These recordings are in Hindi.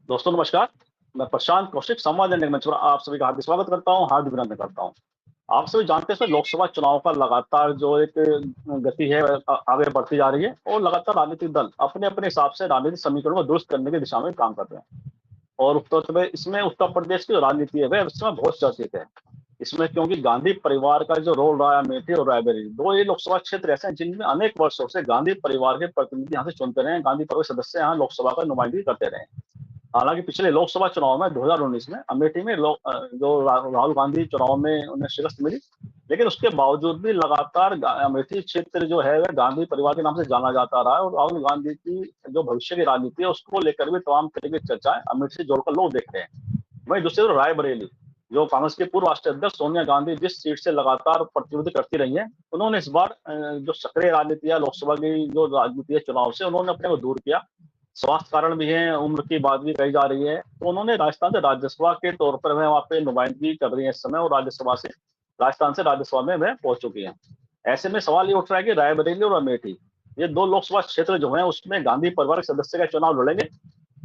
दोस्तों नमस्कार। मैं प्रशांत कौशिक संवाद इंडिया मंच पर आप सभी का हार्दिक स्वागत करता हूं, हार्दिक अभिनंदन करता हूं। आप सभी जानते हैं लोकसभा चुनाव का लगातार जो एक गति है आगे बढ़ती जा रही है और लगातार राजनीतिक दल अपने-अपने हिसाब से राजनीतिक समीकरणों को दुरुस्त करने की दिशा में काम कर रहे हैं। और उत्तर प्रदेश की जो राजनीति है वह इस समय बहुत चर्चित है। इसमें क्योंकि गांधी परिवार का जो रोल रहा है अमेठी और रायबरेली, 2 ये लोकसभा क्षेत्र ऐसे हैं जिनमें अनेक वर्षों से गांधी परिवार के प्रतिनिधि यहाँ से चुनते रहे हैं, गांधी परिवार के सदस्य यहाँ लोकसभा का नुमाइंदगी करते रहे हैं। हालांकि पिछले लोकसभा चुनाव में 2019 में अमेठी में राहुल गांधी चुनाव में उन्हें शिकस्त मिली, लेकिन उसके बावजूद भी लगातार अमेठी क्षेत्र जो है वह गांधी परिवार के नाम से जाना जाता रहा है और राहुल गांधी की जो भविष्य की राजनीति है उसको लेकर भी तमाम तरह की चर्चाएं अमेठी से जोड़कर लोग देख रहे हैं। वहीं दूसरी तरफ रायबरेली, जो कांग्रेस के पूर्व राष्ट्रीय अध्यक्ष सोनिया गांधी जिस सीट से लगातार प्रतिनिधित्व करती रही है, उन्होंने इस बार जो सक्रिय राजनीति है लोकसभा की जो राजनीति है चुनाव से उन्होंने अपने को दूर किया। स्वास्थ्य कारण भी है, उम्र की बात भी कही जा रही है, तो उन्होंने राजस्थान से राज्यसभा के तौर पर वह वहाँ पे नुमाइंदगी कर रही है इस समय और राजस्थान से राज्यसभा में वह पहुंच चुकी है। ऐसे में सवाल ये उठ रहा है कि रायबरेली और अमेठी, ये 2 लोकसभा क्षेत्र जो हैं उसमें गांधी परिवार के सदस्य का चुनाव लड़ेंगे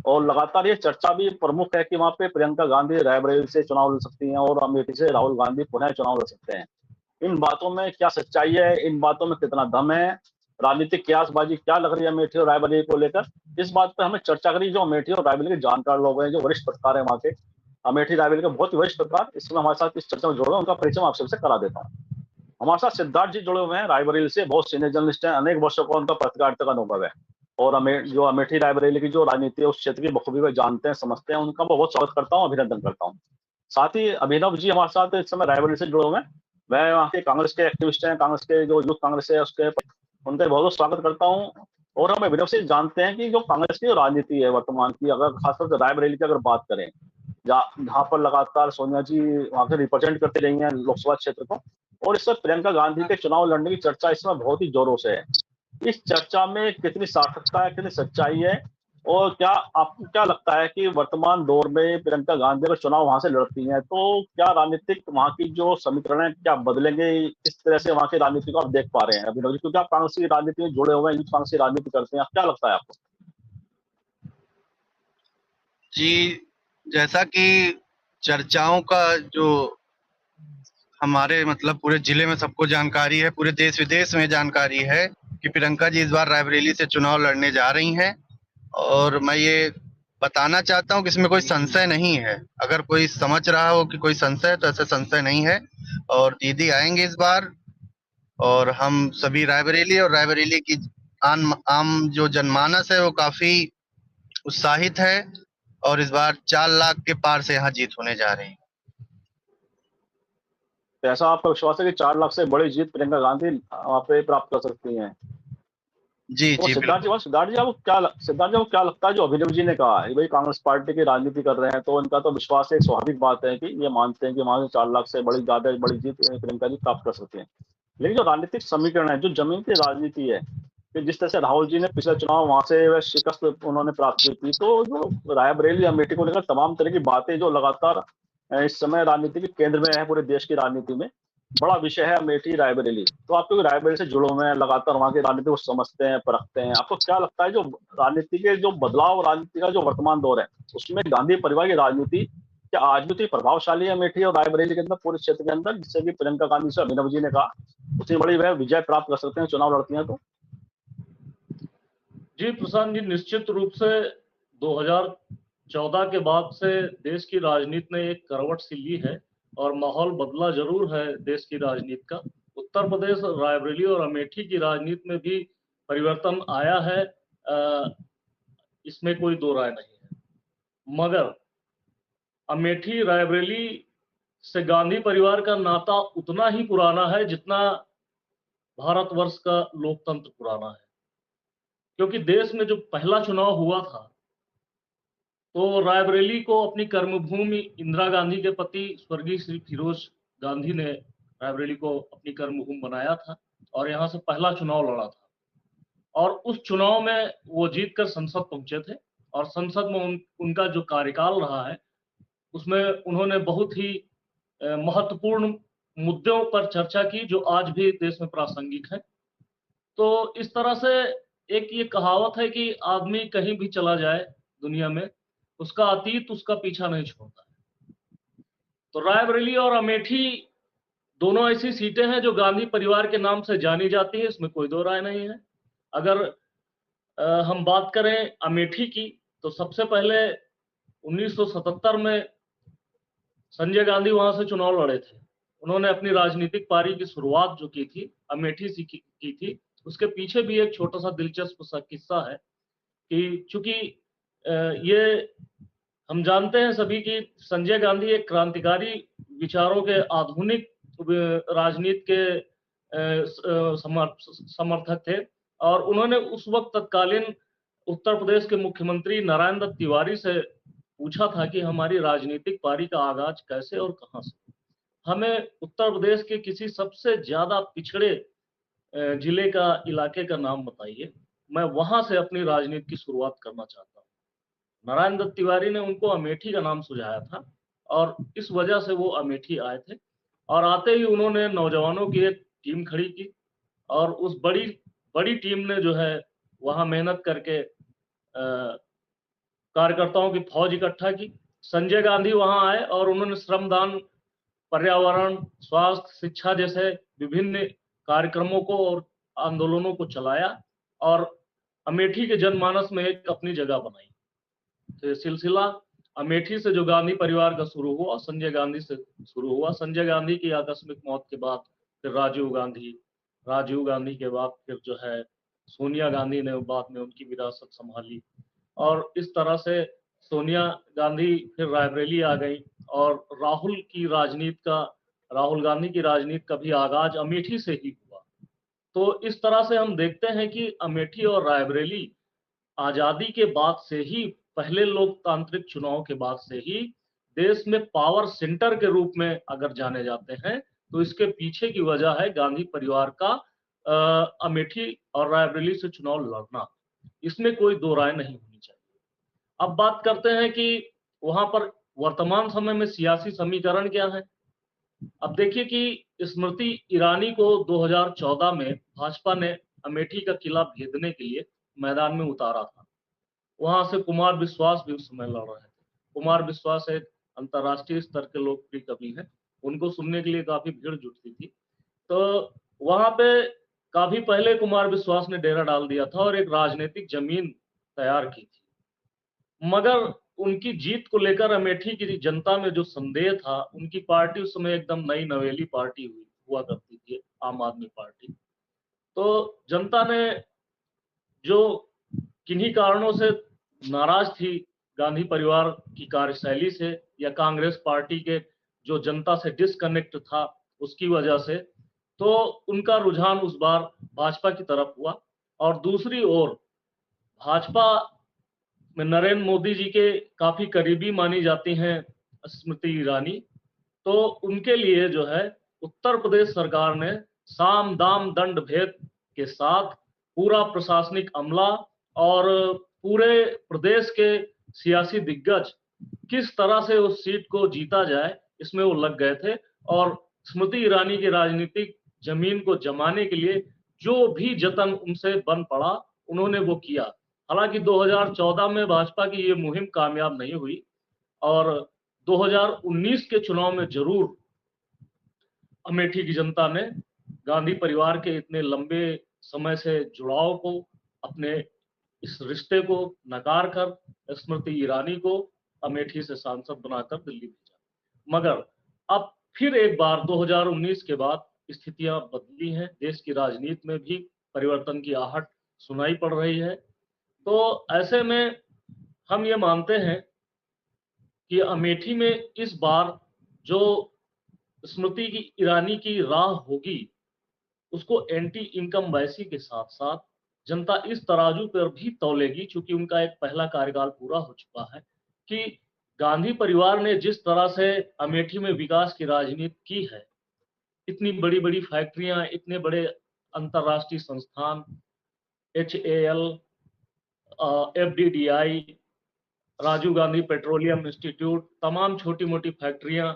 और लगातार ये चर्चा भी प्रमुख है कि वहाँ पे प्रियंका गांधी रायबरेली से चुनाव लड़ सकती हैं और अमेठी से राहुल गांधी पुनः चुनाव लड़ सकते हैं। इन बातों में क्या सच्चाई है, इन बातों में कितना दम है, राजनीतिक क्यासबाजी क्या लग रही है अमेठी और रायबरेली को लेकर, इस बात पर हमें चर्चा करी। जो अमेठी और रायबरेली के जानकार लोग हैं, जो वरिष्ठ पत्रकार हैं वहाँ के, अमेठी रायबरेली के बहुत ही वरिष्ठ पत्रकार इस समय हमारे साथ इस चर्चा में जुड़े हैं, उनका परिचय मैं आप सबसे करा देता हूँ। हमारे साथ सिद्धार्थ जी जुड़े हुए हैं रायबरेली से, बहुत सीनियर जर्नलिस्ट हैं, अनेक वर्षों का उनका पत्रकारिता का अनुभव है और जो अमेठी रायबरेली की जो राजनीति है उस क्षेत्र की बखूबी वे जानते हैं, समझते हैं, उनका मैं बहुत स्वागत करता हूँ, अभिनंदन करता हूँ। साथ ही अभिनव जी हमारे साथ इस समय रायबरेली से जुड़े हुए हैं। मैं वहाँ के कांग्रेस के एक्टिविस्ट हैं, कांग्रेस के जो यूथ कांग्रेस है उसके उनका बहुत बहुत स्वागत करता हूँ। और हम अभिनव से जानते हैं कि जो कांग्रेस की जो राजनीति है वर्तमान की, अगर खासतौर से रायबरेली की अगर बात करें, जहाँ पर लगातार सोनिया जी वहाँ के रिप्रेजेंट करती रही हैं लोकसभा क्षेत्र को, और इस वक्त प्रियंका गांधी के चुनाव लड़ने की चर्चा इस समय बहुत ही जोरों से है। इस चर्चा में कितनी सार्थकता है, कितनी सच्चाई है, और क्या आपको क्या लगता है कि वर्तमान दौर में प्रियंका गांधी अगर चुनाव वहां से लड़ती हैं तो क्या राजनीतिक वहां की जो समीकरण है क्या बदलेंगे? किस तरह से वहां की राजनीति को आप देख पा रहे हैं अभिनव जी, क्योंकि आप कांग्रेस की राजनीति में जुड़े हुए हैं, यूथ कांग्रेस की राजनीति करते हैं, क्या लगता है आपको? जी, जैसा कि चर्चाओं का जो हमारे मतलब पूरे जिले में सबको जानकारी है, पूरे देश विदेश में जानकारी है कि प्रियंका जी इस बार रायबरेली से चुनाव लड़ने जा रही हैं। और मैं ये बताना चाहता हूँ कि इसमें कोई संशय नहीं है। अगर कोई समझ रहा हो कि कोई संशय है तो ऐसा संशय नहीं है। और दीदी आएंगे इस बार, और हम सभी रायबरेली और रायबरेली की आम जो जनमानस है वो काफी उत्साहित है। और इस बार 4 लाख के पार से यहाँ जीत होने जा रही है। तो ऐसा आपका विश्वास है कि 4 लाख से बड़ी जीत प्रियंका गांधी वहाँ पे प्राप्त कर सकती हैं? जी तो जी बिल्कुल। सिद्धार्थ जी आपको क्या लगता है जो अभिनव जी ने कहा है, भाई कांग्रेस पार्टी की राजनीति कर रहे हैं तो इनका तो विश्वास है, स्वाभाविक बात है कि ये मानते हैं कि वहां से 4 लाख से बड़ी जीत प्रियंका जी प्राप्त कर सकते हैं। लेकिन जो राजनीतिक समीकरण है, जो जमीन की राजनीति है, कि जिस तरह से राहुल जी ने पिछले चुनाव वहां से वह शिकस्त उन्होंने प्राप्त की थी, तो जो रायबरेली अमेठी को लेकर तमाम तरह की बातें जो लगातार इस समय राजनीति के केंद्र में है पूरे देश की राजनीति में, बड़ा विषय है अमेठी रायबरेली। तो आप क्योंकि रायबरेली से जुड़े हुए हैं, लगातार वहाँ की राजनीति को समझते हैं, परखते हैं, आपको क्या लगता है जो राजनीति के जो बदलाव, राजनीति का जो वर्तमान दौर है उसमें गांधी परिवार की राजनीति क्या आज भी उतनी प्रभावशाली है अमेठी और रायबरेली के अंदर, पूरे क्षेत्र के अंदर, जिससे कि प्रियंका गांधी से अभिनव जी ने कहा उतनी बड़ी वह विजय प्राप्त कर सकते हैं चुनाव लड़ती हैं तो? जी प्रशांत जी, निश्चित रूप से 2014 के बाद से देश की राजनीति ने एक करवट सी ली है और माहौल बदला जरूर है देश की राजनीति का। उत्तर प्रदेश, रायबरेली और अमेठी की राजनीति में भी परिवर्तन आया है, इसमें कोई दो राय नहीं है। मगर अमेठी रायबरेली से गांधी परिवार का नाता उतना ही पुराना है जितना भारतवर्ष का लोकतंत्र पुराना है। क्योंकि देश में जो पहला चुनाव हुआ था तो रायबरेली को अपनी कर्मभूमि, इंदिरा गांधी के पति स्वर्गीय श्री फिरोज गांधी ने रायबरेली को अपनी कर्मभूमि बनाया था और यहाँ से पहला चुनाव लड़ा था। और उस चुनाव में वो जीतकर संसद पहुंचे थे और संसद में उनका जो कार्यकाल रहा है उसमें उन्होंने बहुत ही महत्वपूर्ण मुद्दों पर चर्चा की जो आज भी देश में प्रासंगिक है। तो इस तरह से एक ये कहावत है कि आदमी कहीं भी चला जाए दुनिया में उसका अतीत उसका पीछा नहीं छोड़ता है। तो रायबरेली और अमेठी दोनों ऐसी सीटें हैं जो गांधी परिवार के नाम से जानी जाती है, इसमें कोई दो राय नहीं है। अगर हम बात करें अमेठी की, तो सबसे पहले 1977 में संजय गांधी वहां से चुनाव लड़े थे। उन्होंने अपनी राजनीतिक पारी की शुरुआत जो की थी अमेठी से की थी। उसके पीछे भी एक छोटा सा दिलचस्प सा किस्सा है कि चूंकि ये हम जानते हैं सभी कि संजय गांधी एक क्रांतिकारी विचारों के आधुनिक राजनीति के समर्थक थे, और उन्होंने उस वक्त तत्कालीन उत्तर प्रदेश के मुख्यमंत्री नारायण दत्त तिवारी से पूछा था कि हमारी राजनीतिक पारी का आगाज कैसे और कहां से। हमें उत्तर प्रदेश के किसी सबसे ज्यादा पिछड़े जिले का इलाके का नाम बताइए, मैं वहां से अपनी राजनीति की शुरुआत करना चाहता हूँ। नारायण दत्त तिवारी ने उनको अमेठी का नाम सुझाया था, और इस वजह से वो अमेठी आए थे। और आते ही उन्होंने नौजवानों की एक टीम खड़ी की, और उस बड़ी टीम ने जो है वहां मेहनत करके कार्यकर्ताओं की फौज इकट्ठा की। संजय गांधी वहां आए और उन्होंने श्रमदान, पर्यावरण, स्वास्थ्य, शिक्षा जैसे विभिन्न कार्यक्रमों को और आंदोलनों को चलाया, और अमेठी के जनमानस में एक अपनी जगह बनाई। तो ये सिलसिला अमेठी से जो गांधी परिवार का शुरू हुआ, संजय गांधी से शुरू हुआ। संजय गांधी की आकस्मिक मौत के बाद फिर राजीव गांधी के बाद फिर जो है सोनिया गांधी ने बाद में उनकी विरासत संभाली, और इस तरह से सोनिया गांधी फिर रायबरेली आ गई, और राहुल गांधी की राजनीति का भी आगाज अमेठी से ही हुआ। तो इस तरह से हम देखते हैं कि अमेठी और रायबरेली आजादी के बाद से ही, पहले लोकतांत्रिक चुनाव के बाद से ही देश में पावर सेंटर के रूप में अगर जाने जाते हैं, तो इसके पीछे की वजह है गांधी परिवार का अमेठी और रायबरेली से चुनाव लड़ना। इसमें कोई दो राय नहीं होनी चाहिए। अब बात करते हैं कि वहां पर वर्तमान समय में सियासी समीकरण क्या है। अब देखिए कि स्मृति ईरानी को 2014 में भाजपा ने अमेठी का किला भेदने के लिए मैदान में उतारा था। वहां से कुमार विश्वास भी उस समय लड़ रहे थे। कुमार विश्वास एक अंतर्राष्ट्रीय स्तर के लोकप्रिय कवि हैं, उनको सुनने के लिए काफी भीड़ जुटती थी। तो वहां पे काफी पहले कुमार विश्वास ने डेरा डाल दिया था और एक राजनीतिक जमीन तैयार की थी। मगर उनकी जीत को लेकर अमेठी की जनता में जो संदेह था, उनकी पार्टी उस समय एकदम नई नवेली पार्टी हुआ करती थी, आम आदमी पार्टी। तो जनता ने जो किन्हीं कारणों से नाराज थी गांधी परिवार की कार्यशैली से, या कांग्रेस पार्टी के जो जनता से डिस्कनेक्ट था उसकी वजह से, तो उनका रुझान उस बार भाजपा की तरफ हुआ। और दूसरी ओर भाजपा में नरेंद्र मोदी जी के काफी करीबी मानी जाती हैं स्मृति ईरानी, तो उनके लिए जो है उत्तर प्रदेश सरकार ने साम दाम दंड भेद के साथ पूरा प्रशासनिक अमला और पूरे प्रदेश के सियासी दिग्गज किस तरह से उस सीट को जीता जाए, इसमें वो लग गए थे। और स्मृति ईरानी की राजनीतिक जमीन को जमाने के लिए जो भी जतन उनसे बन पड़ा, उन्होंने वो किया। हालांकि 2014 में भाजपा की ये मुहिम कामयाब नहीं हुई, और 2019 के चुनाव में जरूर अमेठी की जनता ने गांधी परिवार के इतने लंबे समय से जुड़ाव को, अपने इस रिश्ते को नकार कर स्मृति ईरानी को अमेठी से सांसद बनाकर दिल्ली भेजा। मगर अब फिर एक बार 2019 के बाद स्थितियां बदली हैं, देश की राजनीति में भी परिवर्तन की आहट सुनाई पड़ रही है। तो ऐसे में हम ये मानते हैं कि अमेठी में इस बार जो स्मृति की ईरानी की राह होगी, उसको एंटी इनकम्बेंसी के साथ साथ जनता इस तराजू पर भी तौलेगी, चूंकि उनका एक पहला कार्यकाल पूरा हो चुका है, कि गांधी परिवार ने जिस तरह से अमेठी में विकास की राजनीति की है, इतनी बड़ी बड़ी फैक्ट्रियां, इतने बड़े अंतरराष्ट्रीय संस्थान, HAL, FDDI, Rajiv Gandhi petroleum institute, तमाम छोटी मोटी फैक्ट्रियां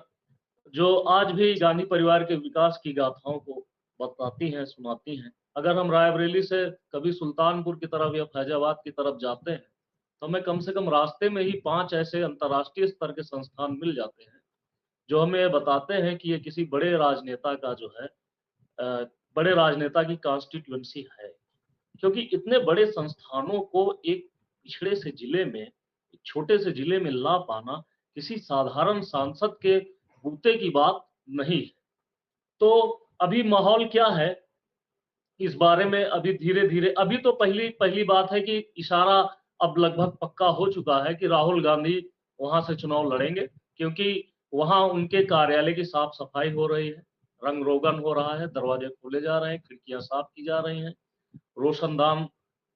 जो आज भी गांधी परिवार के विकास की गाथाओं को बताती हैं, सुनाती हैं। अगर हम रायबरेली से कभी सुल्तानपुर की तरफ या फैजाबाद की तरफ जाते हैं, तो हमें कम से कम रास्ते में ही 5 ऐसे अंतर्राष्ट्रीय स्तर के संस्थान मिल जाते हैं, जो हमें ये बताते हैं कि ये किसी बड़े राजनेता का जो है बड़े राजनेता की कॉन्स्टिट्यूएंसी है। क्योंकि इतने बड़े संस्थानों को एक पिछड़े से जिले में, एक छोटे से जिले में ला पाना किसी साधारण सांसद के बूते की बात नहीं है। तो अभी माहौल क्या है इस बारे में अभी धीरे-धीरे, अभी तो पहली बात है कि इशारा अब लगभग पक्का हो चुका है कि राहुल गांधी वहां से चुनाव लड़ेंगे, क्योंकि वहां उनके कार्यालय की साफ-सफाई हो रही है, रंग-रोगन हो रहा है, दरवाजे खोले जा रहे हैं, खिड़कियां साफ की जा रही हैं, रोशनदान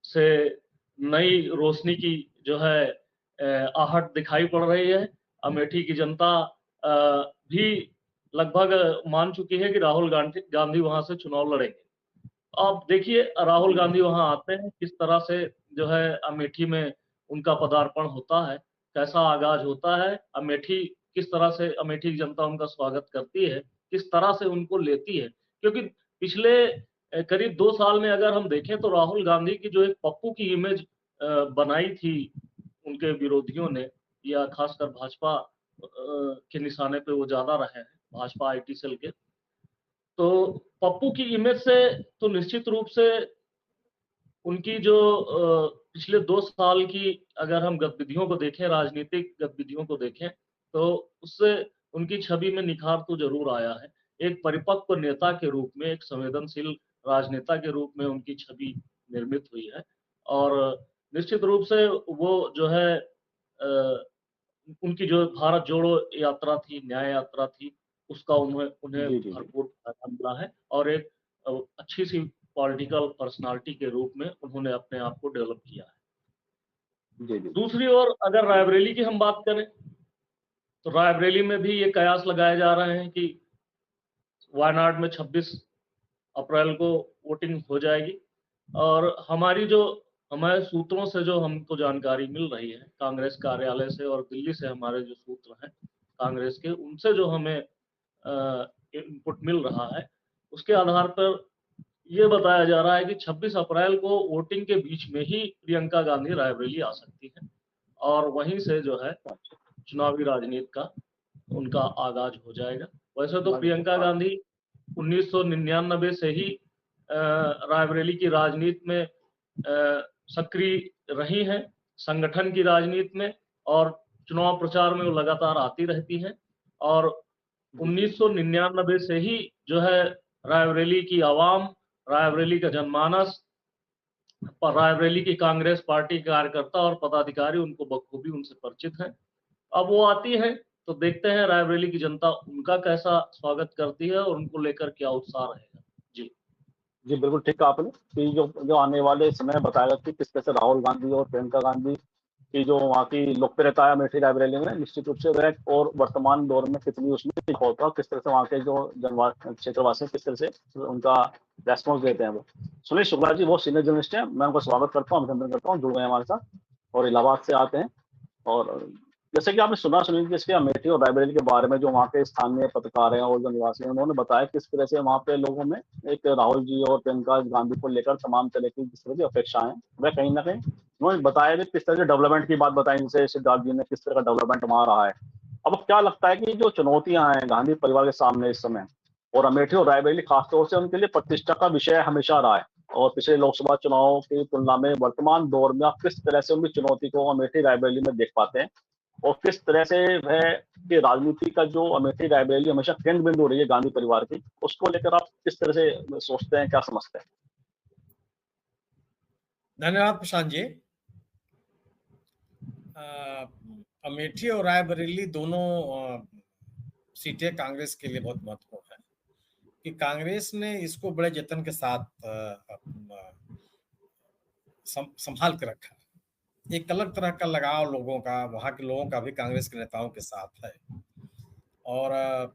से नई रोशनी की जो है आहट दिखाई पड़ रही है। अमेठी की जनता भी लगभग मान चुकी है कि राहुल गांधी वहां से चुनाव लड़ेंगे। अब देखिए राहुल गांधी वहां आते हैं, किस तरह से जो है अमेठी में उनका पदार्पण होता है, कैसा आगाज होता है, अमेठी किस तरह से अमेठी की जनता उनका स्वागत करती है, किस तरह से उनको लेती है। क्योंकि पिछले करीब 2 साल में अगर हम देखें तो राहुल गांधी की जो एक पप्पू की इमेज बनाई थी उनके विरोधियों ने, या खासकर भाजपा के निशाने पे वो ज्यादा रहे हैं, भाजपा आईटी सेल के। तो पप्पू की इमेज से तो निश्चित रूप से उनकी जो पिछले 2 साल की अगर हम गतिविधियों को देखें, राजनीतिक गतिविधियों को देखें, तो उससे उनकी छवि में निखार तो ज़रूर आया है। एक परिपक्व नेता के रूप में, एक संवेदनशील राजनेता के रूप में उनकी छवि निर्मित हुई है और निश्चित रूप से वो जो है उनकी जो भारत जोड़ो यात्रा थी, न्याय यात्रा थी, उसका उन्हें जी, जी, जी। भरपूर फायदा मिला है और एक अच्छी-सी पॉलिटिकल पर्सनैलिटी के रूप में उन्होंने अपने आप को डेवलप किया है। जी, जी। दूसरी ओर अगर रायबरेली की हम बात करें, तो रायबरेली में भी ये कयास लगाए जा रहे हैं कि वायनाड में 26 अप्रैल को वोटिंग हो जाएगी और हमारे सूत्रों से जो हमको जानकारी मिल रही है, कांग्रेस कार्यालय से और दिल्ली से हमारे जो सूत्र हैं कांग्रेस के, उनसे जो हमें इनपुट मिल रहा है, उसके आधार पर ये बताया जा रहा है कि 26 अप्रैल को वोटिंग के बीच में ही प्रियंका गांधी रायबरेली आ सकती है और वहीं से जो है चुनावी राजनीति का उनका आगाज हो जाएगा। वैसे तो प्रियंका गांधी 1999 से ही रायबरेली की राजनीति में सक्रिय रही हैं, संगठन की राजनीति में, और चुनाव प्रचार में वो लगातार आती रहती हैं और 1999 से ही जो है रायबरेली की आवाम, रायबरेली का जनमानस, रायबरेली की कांग्रेस पार्टी के कार्यकर्ता और पदाधिकारी उनको बखूबी उनसे परिचित हैं। अब वो आती हैं तो देखते हैं रायबरेली की जनता उनका कैसा स्वागत करती है और उनको लेकर क्या उत्साह रहेगा। जी। जी, बिल्कुल ठीक कहा आपने कि जो आने वाले समय बताएगा कि किस तरह से राहुल गांधी और प्रियंका गांधी की जो वहाँ की लोकप्रियता है अमेठी रायबरेली में, निश्चित रूप से वह और वर्तमान दौर में कितनी उसमें होता है, किस तरह से वहाँ के जो क्षेत्रवासी किस तरह से उनका रेस्पॉन्स देते हैं। वो सुनील शुक्ला जी बहुत सीनियर जर्नलिस्ट हैं, मैं उनका स्वागत करता हूँ, अभिनंदन करता हूँ, जुड़ गए हमारे साथ और इलाहाबाद से आते हैं। और जैसे कि आपने सुना सुनील जी, इसके अमेठी और रायबरेली के बारे में जो वहाँ के स्थानीय पत्रकार हैं और जो निवासी हैं, उन्होंने बताया किस तरह से वहाँ पे लोगों में एक राहुल जी और प्रियंका गांधी को लेकर तमाम तरह की जिस तरह की अपेक्षाएं, वह कहीं ना कहीं उन्होंने बताया कि किस तरह से डेवलपमेंट की बात बताई, जैसे सिद्धार्थ जी ने किस तरह का डेवलपमेंट वहाँ रहा है। अब क्या लगता है कि जो चुनौतियां हैं गांधी परिवार के सामने इस समय, और अमेठी और रायबरेली खासतौर से उनके लिए प्रतिष्ठा का विषय हमेशा रहा है, और पिछले लोकसभा चुनाव की तुलना में वर्तमान दौर में आप किस तरह से उनकी चुनौती को अमेठी रायबरेली में देख पाते हैं, और किस तरह से वह की राजनीति का जो अमेठी रायबरेली हमेशा केंद्र बिंदु रही है गांधी परिवार की, उसको लेकर आप किस तरह से सोचते हैं, क्या समझते हैं? धन्यवाद प्रशांत जी। अमेठी और रायबरेली दोनों सीटें कांग्रेस के लिए बहुत महत्वपूर्ण है कि कांग्रेस ने इसको बड़े जतन के साथ संभाल के रखा। एक अलग तरह का लगाव लोगों का, वहाँ के लोगों का भी कांग्रेस के नेताओं के साथ है और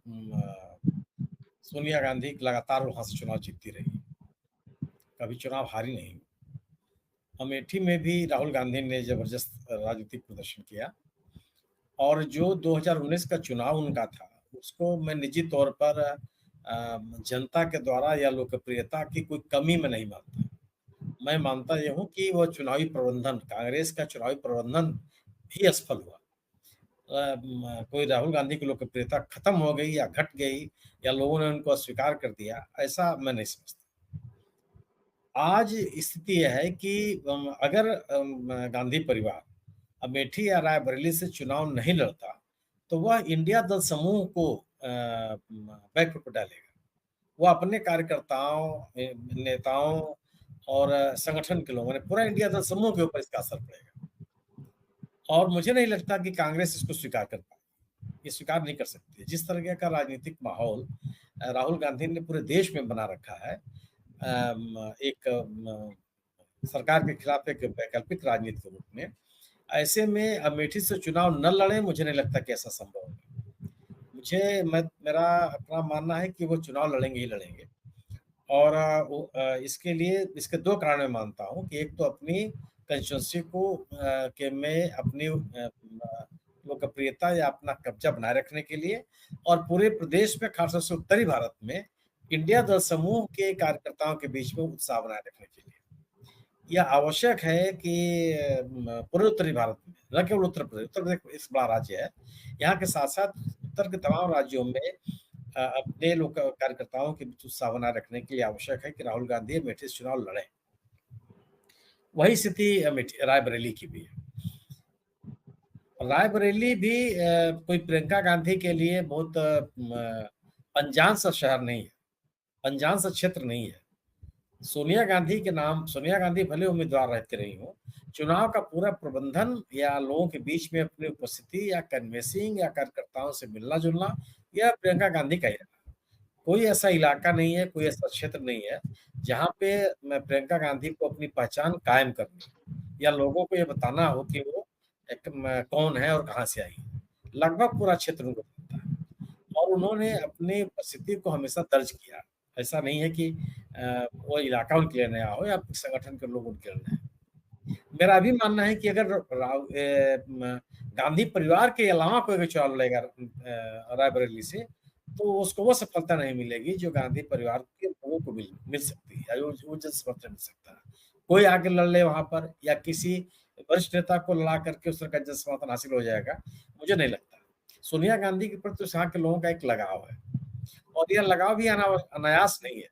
सोनिया गांधी लगातार वहाँ से चुनाव जीतती रही, कभी चुनाव हारी नहीं। अमेठी में भी राहुल गांधी ने जबरदस्त राजनीतिक प्रदर्शन किया और जो 2019 का चुनाव उनका था उसको मैं निजी तौर पर जनता के द्वारा या लोकप्रियता की कोई कमी में नहीं मानता। मैं मानता ये हूँ कि वो चुनावी प्रबंधन, कांग्रेस का चुनावी प्रबंधन भी असफल हुआ। कोई राहुल गांधी की लोकप्रियता खत्म हो गई या घट गई या लोगों ने उनको अस्वीकार कर दिया, ऐसा मैं नहीं समझता। आज स्थिति यह है कि अगर गांधी परिवार अमेठी या रायबरेली से चुनाव नहीं लड़ता, तो वह इंडिया दल समूह को बैकफुट पर डालेगा। वो अपने कार्यकर्ताओं, नेताओं और संगठन के लोगों ने पूरा इंडिया दल समूह के ऊपर इसका असर पड़ेगा। और मुझे नहीं लगता कि कांग्रेस इसको स्वीकार कर पाएगी, ये स्वीकार नहीं कर सकती। जिस तरह का राजनीतिक माहौल राहुल गांधी ने पूरे देश में बना रखा है, एक सरकार के खिलाफ एक वैकल्पिक राजनीति के रूप में, ऐसे में अमेठी से चुनाव न लड़े, मुझे नहीं लगता कि ऐसा संभव है। मेरा अपना मानना है कि वो चुनाव लड़ेंगे ही लड़ेंगे। और इसके लिए इसके 2 कारण मैं मानता हूँ कि एक तो अपनी कंस्टिट्यूंसी को के में अपनी लोकप्रियता या अपना कब्जा बनाए रखने के लिए, और पूरे प्रदेश में खासतौर से उत्तरी भारत में इंडिया दल समूह के कार्यकर्ताओं के बीच में उत्साह बनाए रखने के लिए यह आवश्यक है कि पूरे उत्तरी भारत में, न केवल उत्तर प्रदेश इस बड़ा राज्य है, यहाँ के साथ साथ उत्तर के तमाम राज्यों में अपने लोग कार्यकर्ताओं के बीच उत्साह बनाए रखने के लिए आवश्यक है कि राहुल गांधी अमेठी से चुनाव लड़े। वही स्थिति रायबरेली की भी है। रायबरेली भी कोई प्रियंका गांधी के लिए बहुत अनजान सा शहर नहीं है, अनजान सा क्षेत्र नहीं है। सोनिया गांधी भले उम्मीदवार रहते रही हो, चुनाव का पूरा प्रबंधन या लोगों के बीच में अपनी उपस्थिति या कन्वेंसिंग या कार्यकर्ताओं से मिलना जुलना, यह प्रियंका गांधी का ही रहा। कोई ऐसा इलाका नहीं है, कोई ऐसा क्षेत्र नहीं है जहां पे प्रियंका गांधी को अपनी पहचान कायम करनी या लोगों को यह बताना हो कि वो कौन है और कहां से आई है। लगभग पूरा क्षेत्र उनको पता है और उन्होंने अपनी उपस्थिति को हमेशा दर्ज किया। ऐसा नहीं है कि वो इलाका उनके लिए नया हो या संगठन के लोग उनके लिए नए। मेरा भी मानना है कि अगर गांधी परिवार के अलावा कोई अगर चुनाव लड़ेगा रायबरेली से, तो उसको वो सफलता नहीं मिलेगी जो गांधी परिवार के लोगों को मिल सकती है, वो जन समर्थन मिल सकता है। कोई आगे लड़ ले वहां पर या किसी वरिष्ठ नेता को लड़ा करके उस तरह का जन समर्थन हासिल हो जाएगा, मुझे नहीं लगता। सोनिया गांधी के प्रति यहाँ के लोगों का एक लगाव है और यह लगाव भी अनायास नहीं है।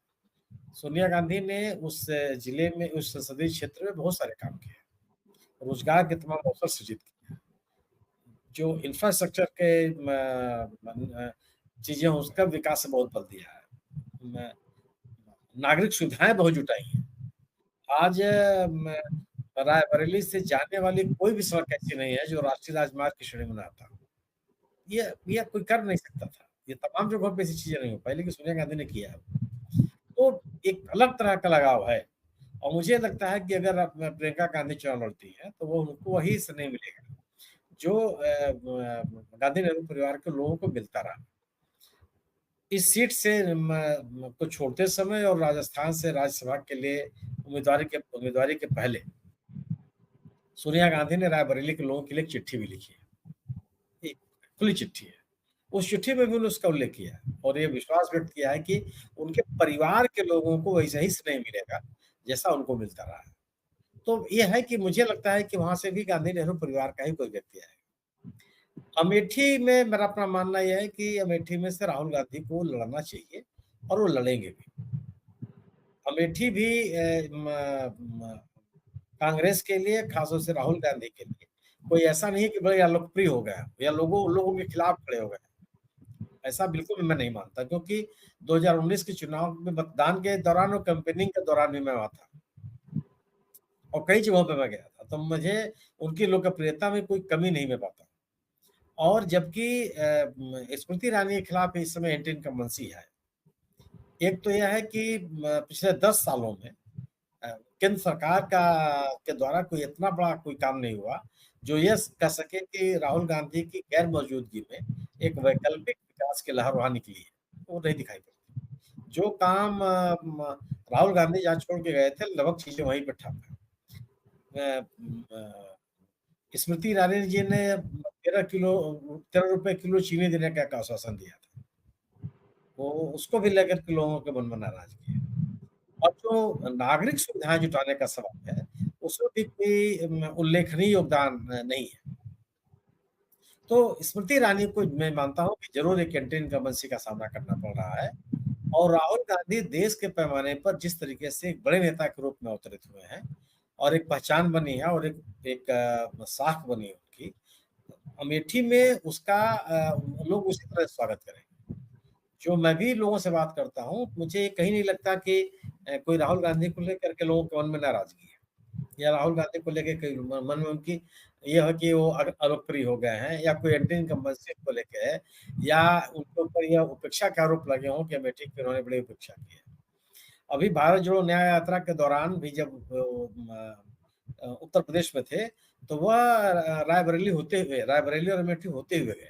सोनिया गांधी ने उस जिले में, उस संसदीय क्षेत्र में बहुत सारे काम किए, रोजगार के तमाम अवसर सृजित किए, जो इंफ्रास्ट्रक्चर के चीजें उसका विकास से बहुत बल दिया है, नागरिक सुविधाएं बहुत जुटाई हैं। आज रायबरेली से जाने वाली कोई भी सड़क ऐसी नहीं है जो राष्ट्रीय राजमार्ग की श्रेणी में ना आता। ये कोई कर नहीं सकता था। ये तमाम जगहों पे ऐसी चीजें नहीं हो पाई, लेकिन सोनिया गांधी ने किया है। तो एक अलग तरह का लगाव है और मुझे लगता है कि अगर प्रियंका गांधी चुनाव लड़ती है तो वो उनको वही स्नेह मिलेगा जो गांधी नेहरू परिवार के लोगों को मिलता रहा। इस सीट से को छोड़ते समय और राजस्थान से राज्यसभा के लिए उम्मीदवारी के पहले सोनिया गांधी ने रायबरेली के लोगों के लिए एक चिट्ठी भी लिखी है, एक खुली चिट्ठी है। उस चिट्ठी में भी उन्होंने उसका उल्लेख किया है और ये विश्वास व्यक्त किया है कि उनके परिवार के लोगों को वैसा ही स्नेह मिलेगा जैसा उनको मिलता रहा है। तो ये है कि मुझे लगता है कि वहां से भी गांधी नेहरू परिवार का ही कोई व्यक्ति आएगा। अमेठी में मेरा अपना मानना यह है कि अमेठी में से राहुल गांधी को लड़ना चाहिए और वो लड़ेंगे भी। अमेठी भी कांग्रेस के लिए, खासतौर से राहुल गांधी के लिए कोई ऐसा नहीं है कि बड़ा लोकप्रिय हो गया या लोगों के खिलाफ खड़े हो गए। ऐसा बिल्कुल मैं नहीं मानता, क्योंकि 2019 के चुनाव में मतदान के दौरान और कैंपेनिंग के दौरान भी मैं वहां था और कई जगहों पे मैं गया था, तो मुझे उनकी लोकप्रियता में कोई कमी नहीं मैं पाता। और जबकि स्मृति ईरानी के खिलाफ इस समय एंटी इनकम्बेंसी है। एक तो यह है कि पिछले 10 सालों में केंद्र सरकार के द्वारा कोई इतना बड़ा कोई काम नहीं हुआ जो ये कह सके कि राहुल गांधी की गैर मौजूदगी में एक वैकल्पिक विकास की लहर वहां निकली है, वो नहीं दिखाई पड़ती। जो काम राहुल गांधी जहाँ छोड़ के गए थे, लगभग चीजें वहीं पर ठप है। स्मृति ईरानी जी ने 13 रुपए किलो चीनी देने का आश्वासन दिया था, वो उसको भी लेकर के लोगों के मन में नाराजगी है। और जो नागरिक सुविधाएं जुटाने का सवाल है, उसमें भी कोई उल्लेखनीय योगदान नहीं है। तो स्मृति ईरानी को मैं मानता हूं कि जरूर एक एंटी इनकम्बेंसी का सामना करना पड़ रहा है, और राहुल गांधी देश के पैमाने पर जिस तरीके से एक बड़े नेता के रूप में अवतरित हुए हैं और एक पहचान बनी है और एक साख बनी है उनकी, अमेठी में उसका लोग उसी तरह स्वागत करेंगे। जो मैं भी लोगों से बात करता हूं, मुझे कहीं नहीं लगता कि कोई राहुल गांधी को लेकर के लोगों के मन में नाराजगी है, या राहुल गांधी को लेकर कोई मन में उनकी यह है कि वो अलोकप्रिय हो गए हैं, या कोई एंटी इनकम्बेंसी को लेकर है, या उनके ऊपर यह उपेक्षा के आरोप लगे हों कि अमेठी की उन्होंने बड़ी उपेक्षा की है। अभी भारत जोड़ो न्याय यात्रा के दौरान भी जब उत्तर प्रदेश में थे, तो वह रायबरेली और अमेठी होते हुए गए।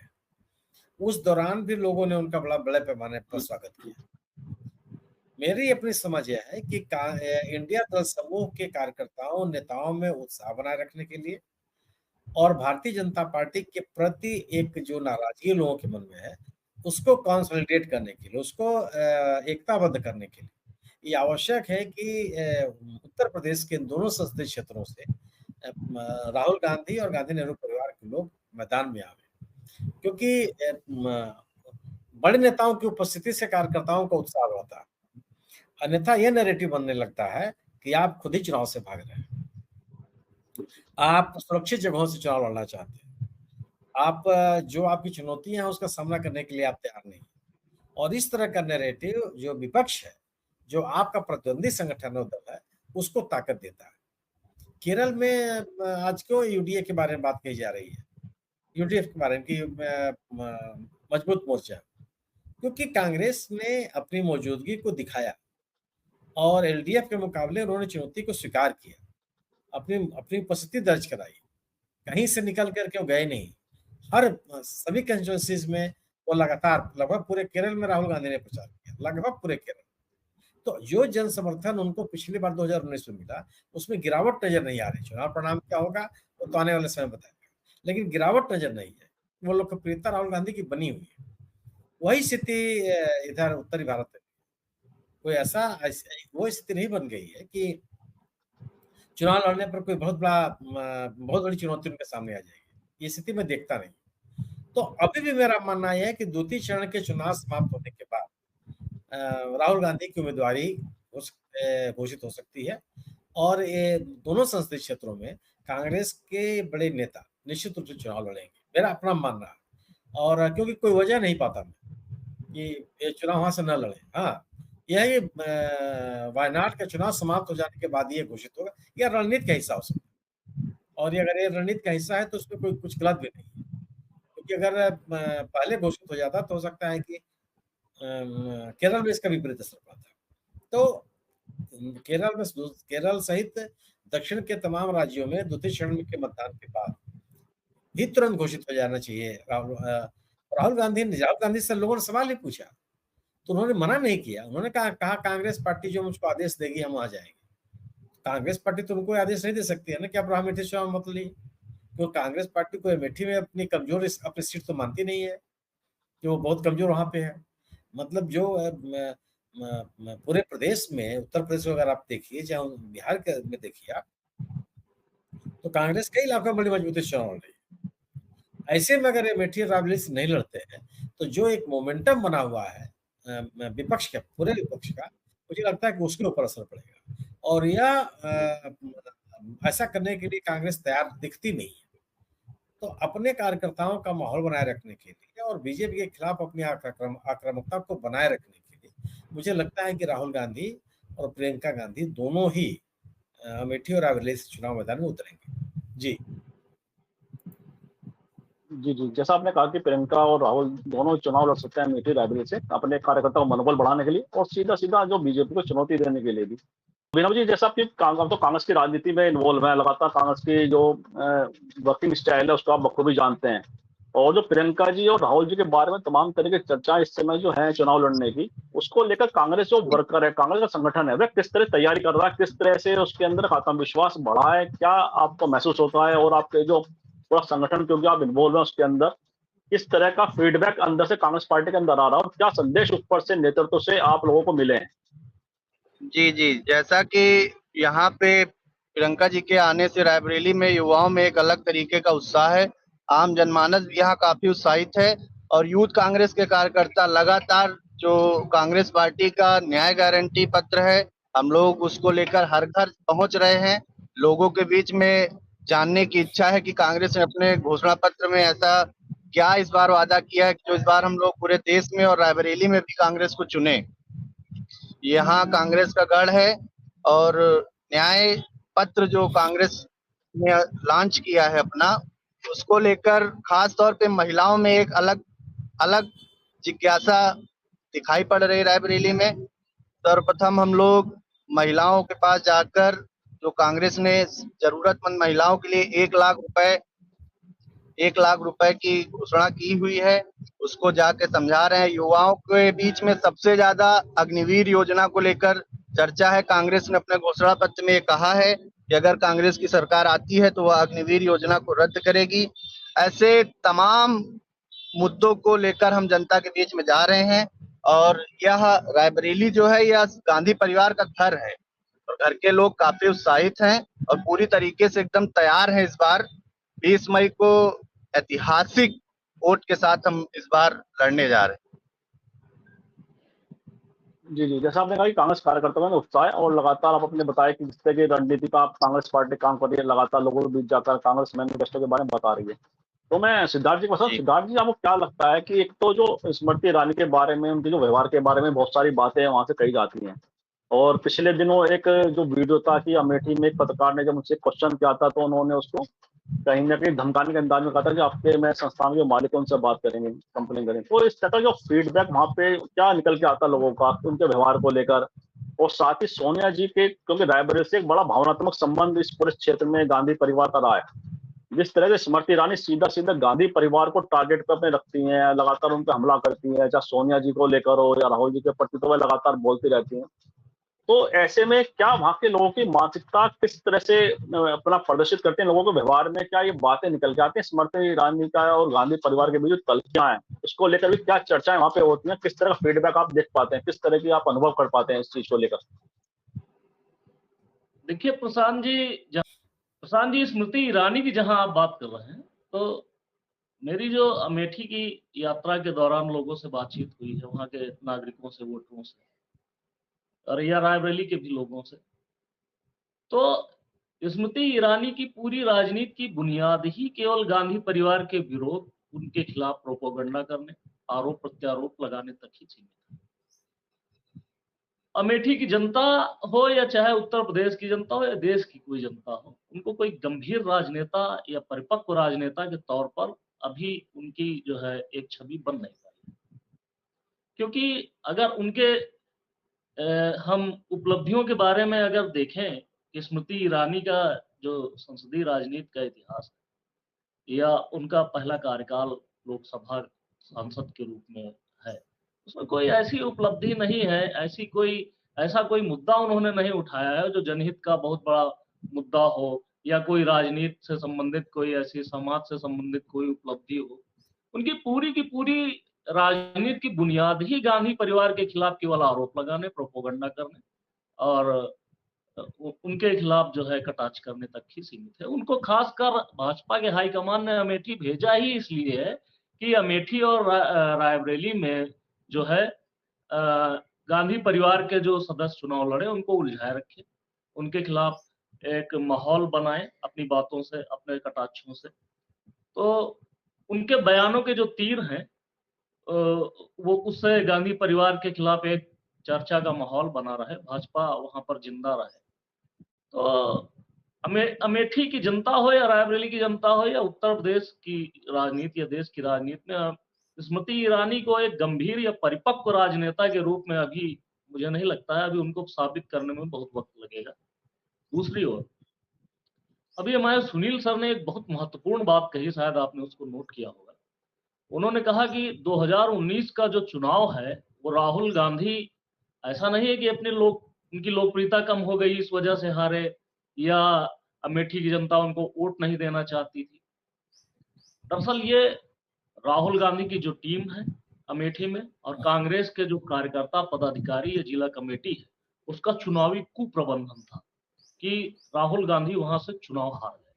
उस दौरान भी लोगों ने उनका बड़े पैमाने पर स्वागत किया। मेरी अपनी समझ यह है कि इंडिया दल समूह के कार्यकर्ताओं नेताओं में उत्साह बनाए रखने के लिए और भारतीय जनता पार्टी के प्रति एक जो नाराजगी लोगों के मन में है, उसको कंसोलिडेट करने के लिए, उसको एकताबद्ध करने के लिए ये आवश्यक है कि उत्तर प्रदेश के दोनों संसदीय क्षेत्रों से राहुल गांधी और गांधी नेहरू परिवार के लोग मैदान में आवे, क्योंकि बड़े नेताओं की उपस्थिति से कार्यकर्ताओं का उत्साह बढ़ता है। अन्यथा यह नैरेटिव बनने लगता है कि आप खुद ही चुनाव से भाग रहे हैं, आप सुरक्षित जगहों से चुनाव लड़ना चाहते हैं, आप जो आपकी चुनौतियां हैं उसका सामना करने के लिए आप तैयार नहीं। और इस तरह का नैरेटिव जो विपक्ष है, जो आपका प्रतिद्वंदी संगठन दल है, उसको ताकत देता है। केरल में आज क्यों यूडीए के बारे में बात कही जा रही है, यूडीएफ के बारे में कि मजबूत मोर्चा, क्योंकि कांग्रेस ने अपनी मौजूदगी को दिखाया और एलडीएफ के मुकाबले उन्होंने चुनौती को स्वीकार किया, अपनी उपस्थिति दर्ज कराई, कहीं से निकल करके वो गए नहीं। सभी कंस्टिट्यूएंसीज में वो लगातार लगभग पूरे केरल में राहुल गांधी ने प्रचार किया, लगभग पूरे केरल। तो जो जन समर्थन उनको पिछली बार 2019 में मिला, उसमें गिरावट नजर नहीं आ रही। चुनाव परिणाम क्या होगा वो तो आने वाले समय बताएगा, लेकिन गिरावट नजर नहीं है। वो लोकप्रियता राहुल गांधी की बनी हुई है। वही स्थिति इधर उत्तरी भारत में कोई वो स्थिति नहीं बन गई है कि चुनाव लड़ने पर कोई बहुत बड़ी चुनौती उनके सामने आ जाएगी। ये स्थिति मैं देखता नहीं। तो अभी भी मेरा मानना यह है कि द्वितीय चरण के चुनाव समाप्त होने के बाद राहुल गांधी की उम्मीदवारी घोषित हो सकती है, और ये दोनों संसदीय क्षेत्रों में कांग्रेस के बड़े नेता निश्चित रूप से चुनाव लड़ेंगे, मेरा अपना मानना है। और क्योंकि कोई वजह नहीं पाता मैं कि ये चुनाव वहां से न लड़े। हाँ, यह वायनाड का चुनाव समाप्त हो जाने के बाद ये घोषित होगा, यह रणनीति का हिस्सा हो सकता है। और अगर ये रणनीति का हिस्सा है तो उसमें कोई कुछ गलत भी नहीं है, क्योंकि अगर पहले घोषित हो जाता तो हो सकता है कि केरल में इसका विपरीत असर पड़ता। तो केरल सहित दक्षिण के तमाम राज्यों में द्वितीय चरण के मतदान के बाद भी तुरंत घोषित हो जाना चाहिए। राहुल गांधी से लोगों ने सवाल ही पूछा तो उन्होंने मना नहीं किया। उन्होंने कहा कांग्रेस पार्टी जो मुझको आदेश देगी हम वहां जाएंगे। कांग्रेस पार्टी तो उनको आदेश नहीं दे सकती है ना कि आप अमेठी चुनाव मत ली, तो कांग्रेस पार्टी को अमेठी में अपनी सीट तो मानती नहीं है कि वो बहुत कमजोर वहां पे है। मतलब जो पूरे प्रदेश में, उत्तर प्रदेश अगर आप देखिए, चाहे बिहार में देखिए आप, तो कांग्रेस कई इलाकों में बड़ी मजबूती से चुनाव लड़ रही है। ऐसे में अगर अमेठी और रायबरेली से नहीं लड़ते हैं तो जो एक मोमेंटम बना हुआ है विपक्ष का, पूरे विपक्ष का, मुझे लगता है कि उसके ऊपर असर पड़ेगा। और यह ऐसा करने के लिए कांग्रेस तैयार दिखती नहीं है। तो अपने कार्यकर्ताओं का माहौल बनाए रखने के लिए और बीजेपी के खिलाफ अपनी आक्रामकता को बनाए रखने के लिए मुझे लगता है कि राहुल गांधी और प्रियंका गांधी दोनों ही अमेठी और रायबरेली से चुनाव मैदान में उतरेंगे। जी जी जी, जैसा आपने कहा कि प्रियंका और राहुल दोनों चुनाव लड़ सकते हैं अमेठी रायबरेली से अपने कार्यकर्ताओं को मनोबल बढ़ाने के लिए और सीधा सीधा जो बीजेपी को चुनौती देने के लिए भी। अभिनव जी, जैसा आपकी तो कांग्रेस की राजनीति में इन्वॉल्व है, लगातार कांग्रेस की जो वर्किंग स्टाइल है उसको आप बखूबी जानते हैं, और जो प्रियंका जी और राहुल जी के बारे में तमाम तरह की चर्चा इस समय जो है चुनाव लड़ने की, उसको लेकर कांग्रेस जो वर्कर है, कांग्रेस का संगठन है, वह किस तरह तैयारी कर रहा है, किस तरह से उसके अंदर आत्मविश्वास बढ़ा है, क्या आपको महसूस होता है? और आपके जो पूरा संगठन क्योंकि आप इन्वॉल्व है उसके अंदर, किस तरह का फीडबैक अंदर से कांग्रेस पार्टी के अंदर आ रहा है और क्या संदेश ऊपर से नेतृत्व से आप लोगों को मिले हैं? जी जी, जैसा कि यहाँ पे प्रियंका जी के आने से रायबरेली में युवाओं में एक अलग तरीके का उत्साह है। आम जनमानस भी यहाँ काफी उत्साहित है और यूथ कांग्रेस के कार्यकर्ता लगातार जो कांग्रेस पार्टी का न्याय गारंटी पत्र है, हम लोग उसको लेकर हर घर पहुंच रहे हैं। लोगों के बीच में जानने की इच्छा है कि कांग्रेस ने अपने घोषणा पत्र में ऐसा क्या इस बार वादा किया है कि जो इस बार हम लोग पूरे देश में और रायबरेली में भी कांग्रेस को चुने। यहाँ कांग्रेस का गढ़ है और न्याय पत्र जो कांग्रेस ने लॉन्च किया है अपना, उसको लेकर खास तौर पे महिलाओं में एक अलग अलग जिज्ञासा दिखाई पड़ रही है रायबरेली में। सर्वप्रथम हम लोग महिलाओं के पास जाकर जो कांग्रेस ने जरूरतमंद महिलाओं के लिए 1 लाख रुपए की घोषणा की हुई है, उसको जाके समझा रहे हैं। युवाओं के बीच में सबसे ज्यादा अग्निवीर योजना को लेकर चर्चा है। कांग्रेस ने अपने घोषणा पत्र में कहा है कि अगर कांग्रेस की सरकार आती है तो वह अग्निवीर योजना को रद्द करेगी। ऐसे तमाम मुद्दों को लेकर हम जनता के बीच में जा रहे हैं और यह रायबरेली जो है यह गांधी परिवार का घर है और घर के लोग काफी उत्साहित हैं और पूरी तरीके से एकदम तैयार हैं। इस बार 20 मई को ऐतिहासिक वोट के साथ हम इस बार लड़ने जा रहे हैं। जी जी, जैसा आपने कहा कि कांग्रेस कार्यकर्ताओं में उत्साह है और लगातार आप अपने बताया कि जिस तरह की रणनीति का आप कांग्रेस पार्टी काम कर रही है, लगातार लोगों के बीच जाकर कांग्रेस मैनिफेस्टो के बारे में बता रही है। तो मैं सिद्धार्थ जी को जी। सिद्धार्थ जी, आपको क्या लगता है कि एक तो जो स्मृति ईरानी के बारे में, उनके जो व्यवहार के बारे में बहुत सारी बातें वहां से कही जाती हैं, और पिछले दिनों एक जो वीडियो था कि अमेठी में एक पत्रकार ने जब उनसे क्वेश्चन किया था तो उन्होंने उसको कहीं न कहीं धमकाने के अंदाज में कहा था कि आपके मैं संस्थान के मालिक उनसे बात करेंगे, कंप्लेन करेंगे। तो इस तरह का जो फीडबैक वहाँ पे क्या निकल के आता लोगों का उनके व्यवहार को लेकर, और साथ ही सोनिया जी के, क्योंकि रायबरेली से एक बड़ा भावनात्मक संबंध इस पूरे क्षेत्र में गांधी परिवार का रहा है। जिस तरह से स्मृति ईरानी सीधा-सीधा गांधी परिवार को टारगेट पे अपने रखती हैं, लगातार उन पे हमला करती हैं, चाहे सोनिया जी को लेकर हो या राहुल जी के प्रति, तो वह लगातार बोलती रहती हैं। तो ऐसे में क्या वहाँ के लोगों की मानसिकता किस तरह से अपना प्रदर्शित करते हैं लोगों के व्यवहार में? क्या ये बातें निकल के आती हैं स्मृति ईरानी का और गांधी परिवार के बीच जो तल्खियाँ हैं, उसको लेकर भी क्या चर्चाएँ वहाँ पे होती हैं? किस तरह का फीडबैक आप देख पाते हैं? किस तरह की आप अनुभव कर पाते हैं इस चीज़ को लेकर? देखिए प्रशांत जी, स्मृति ईरानी की जहां आप बात कर रहे हैं, तो मेरी जो अमेठी की यात्रा के दौरान लोगों से बातचीत हुई है, वहां के नागरिकों से, वोटरों से और या रायबरेली के भी लोगों से, तो स्मृति ईरानी की पूरी राजनीति की बुनियाद ही केवल गांधी परिवार के विरोध, उनके खिलाफ प्रोपोगंडा करने, आरोप प्रत्यारोप लगाने तक ही सीमित है। अमेठी की जनता हो या चाहे उत्तर प्रदेश की जनता हो या देश की कोई जनता हो, उनको कोई गंभीर राजनेता या परिपक्व राजनेता के तौर पर अभी उनकी जो है एक छवि बन नहीं पाई। क्योंकि अगर उनके हम उपलब्धियों के बारे में अगर देखें कि स्मृति ईरानी का जो संसदीय राजनीति का इतिहास है या उनका पहला कार्यकाल लोकसभा सांसद के रूप में है, उसमें कोई ऐसी उपलब्धि नहीं है, ऐसा कोई मुद्दा उन्होंने नहीं उठाया है जो जनहित का बहुत बड़ा मुद्दा हो या कोई राजनीति से संबंधित कोई ऐसी समाज से संबंधित कोई उपलब्धि हो। उनकी पूरी की पूरी राजनीति की बुनियाद ही गांधी परिवार के खिलाफ केवल आरोप लगाने, प्रोपोगंडा करने और उनके खिलाफ जो है कटाक्ष करने तक ही सीमित है। उनको खासकर भाजपा के हाईकमान ने अमेठी भेजा ही इसलिए है कि अमेठी और रायबरेली में जो है गांधी परिवार के जो सदस्य चुनाव लड़े उनको उलझाए रखे, उनके खिलाफ एक माहौल बनाए अपनी बातों से, अपने कटाक्षों से। तो उनके बयानों के जो तीर हैं वो उससे गांधी परिवार के खिलाफ एक चर्चा का माहौल बना रहे, भाजपा वहां पर जिंदा रहे। तो अमेठी की जनता हो या रायबरेली की जनता हो या उत्तर प्रदेश की राजनीति या देश की राजनीति में स्मृति ईरानी को एक गंभीर या परिपक्व राजनेता के रूप में अभी मुझे नहीं लगता है, अभी उनको साबित करने में बहुत वक्त लगेगा। दूसरी ओर अभी हमारे सुनील सर ने एक बहुत महत्वपूर्ण बात कही, शायद आपने उसको नोट किया होगा। उन्होंने कहा कि 2019 का जो चुनाव है वो राहुल गांधी, ऐसा नहीं है कि उनकी लोकप्रियता कम हो गई इस वजह से हारे या अमेठी की जनता उनको वोट नहीं देना चाहती थी। दरअसल ये राहुल गांधी की जो टीम है अमेठी में और कांग्रेस के जो कार्यकर्ता, पदाधिकारी या जिला कमेटी है, उसका चुनावी कुप्रबंधन था कि राहुल गांधी वहां से चुनाव हार गए।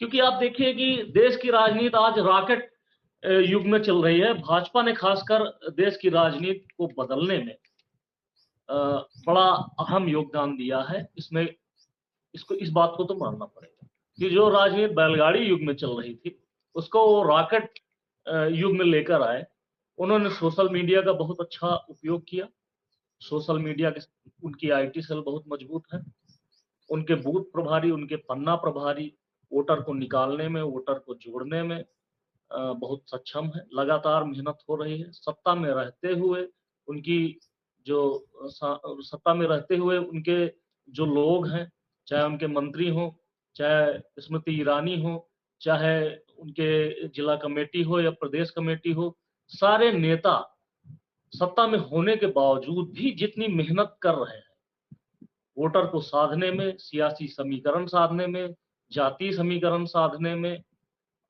क्योंकि आप देखिए कि देश की राजनीति आज रॉकेट युग में चल रही है। भाजपा ने खासकर देश की राजनीति को बदलने में बड़ा अहम योगदान दिया है। इसमें इस बात को तो मानना पड़ेगा कि जो राजनीति बैलगाड़ी युग में चल रही थी उसको वो रॉकेट युग में लेकर आए। उन्होंने सोशल मीडिया का बहुत अच्छा उपयोग किया। सोशल मीडिया के उनकी आईटी सेल बहुत मजबूत है। उनके बूथ प्रभारी, उनके पन्ना प्रभारी वोटर को निकालने में, वोटर को जोड़ने में बहुत सक्षम है। लगातार मेहनत हो रही है। सत्ता में रहते हुए उनके जो लोग हैं, चाहे उनके मंत्री हो, चाहे स्मृति ईरानी हो, चाहे उनके जिला कमेटी हो या प्रदेश कमेटी हो, सारे नेता सत्ता में होने के बावजूद भी जितनी मेहनत कर रहे हैं वोटर को साधने में, सियासी समीकरण साधने में, जातीय समीकरण साधने में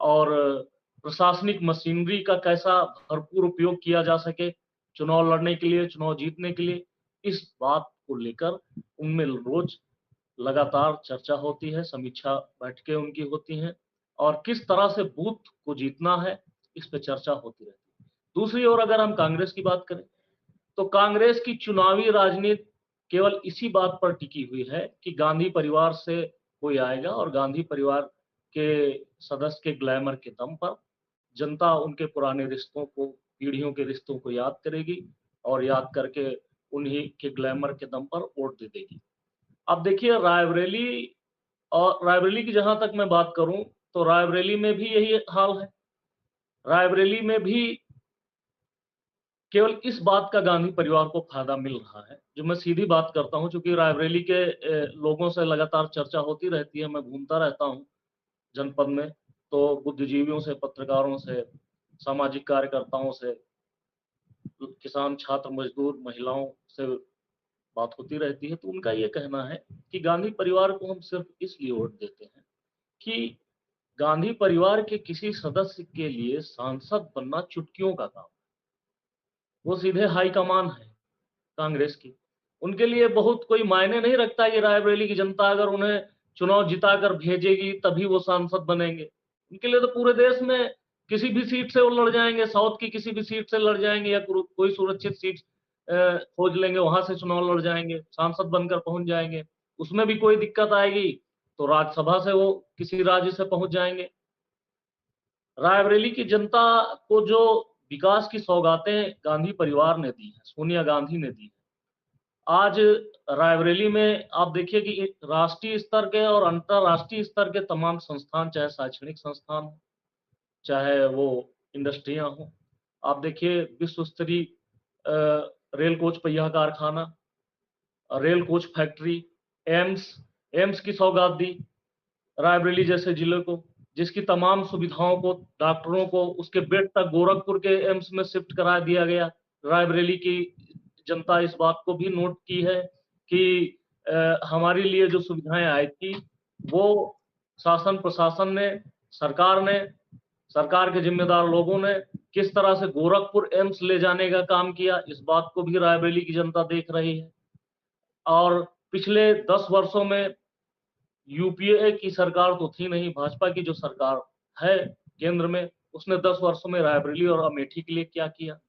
और प्रशासनिक मशीनरी का कैसा भरपूर उपयोग किया जा सके चुनाव लड़ने के लिए, चुनाव जीतने के लिए, इस बात को लेकर उनमें रोज लगातार चर्चा होती है, समीक्षा बैठकें उनकी होती हैं और किस तरह से बूथ को जीतना है इस पे चर्चा होती रहती है। दूसरी ओर अगर हम कांग्रेस की बात करें तो कांग्रेस की चुनावी राजनीति केवल इसी बात पर टिकी हुई है कि गांधी परिवार से कोई आएगा और गांधी परिवार के सदस्य के ग्लैमर के दम पर जनता उनके पुराने रिश्तों को, पीढ़ियों के रिश्तों को याद करेगी और याद करके उन्हीं के ग्लैमर के दम पर वोट दे देगी। अब देखिए रायबरेली की जहां तक मैं बात करूं तो रायबरेली में भी यही हाल है। रायबरेली में भी केवल इस बात का गांधी परिवार को फायदा मिल रहा है। जो मैं सीधी बात करता हूं, क्योंकि रायबरेली के लोगों से लगातार चर्चा होती रहती है, मैं घूमता रहता हूं जनपद में, तो बुद्धिजीवियों से, पत्रकारों से, सामाजिक कार्यकर्ताओं से, किसान, छात्र, मजदूर, महिलाओं से बात होती रहती है। तो उनका ये कहना है कि गांधी परिवार को हम सिर्फ इसलिए वोट देते हैं कि गांधी परिवार के किसी सदस्य के लिए सांसद बनना चुटकियों का काम, वो सीधे हाईकमान है कांग्रेस की, उनके लिए बहुत कोई मायने नहीं रखता। ये रायबरेली की जनता अगर उन्हें चुनाव जिताकर भेजेगी तभी वो सांसद बनेंगे। उनके लिए तो पूरे देश में किसी भी सीट से वो लड़ जाएंगे, साउथ की किसी भी सीट से लड़ जाएंगे या कोई सुरक्षित सीट खोज लेंगे, वहां से चुनाव लड़ जाएंगे, सांसद बनकर पहुंच जाएंगे। उसमें भी कोई दिक्कत आएगी तो राज्यसभा से वो किसी राज्य से पहुंच जाएंगे। रायबरेली की जनता को जो विकास की सौगातें गांधी परिवार ने दी है, सोनिया गांधी ने दी है, आज रायबरेली में आप देखिए कि राष्ट्रीय स्तर के और अंतरराष्ट्रीय स्तर के तमाम संस्थान, चाहे शैक्षणिक संस्थान हो, चाहे वो इंडस्ट्रियां हो, आप देखिए विश्व स्तरीय रेल कोच पहिया कारखाना, रेल कोच फैक्ट्री, एम्स की सौगात दी रायबरेली जैसे जिले को, जिसकी तमाम सुविधाओं को, डॉक्टरों को उसके बेड तक गोरखपुर के एम्स में शिफ्ट करा दिया गया। रायबरेली की जनता इस बात को भी नोट की है कि हमारे लिए जो सुविधाएं आई थी वो शासन प्रशासन ने, सरकार के जिम्मेदार लोगों ने किस तरह से गोरखपुर एम्स ले जाने का काम किया, इस बात को भी रायबरेली की जनता देख रही है। और पिछले 10 वर्षों में यूपीए की सरकार तो थी नहीं, भाजपा की जो सरकार है केंद्र में, उसने 10 वर्षों में रायबरेली और अमेठी के लिए क्या किया।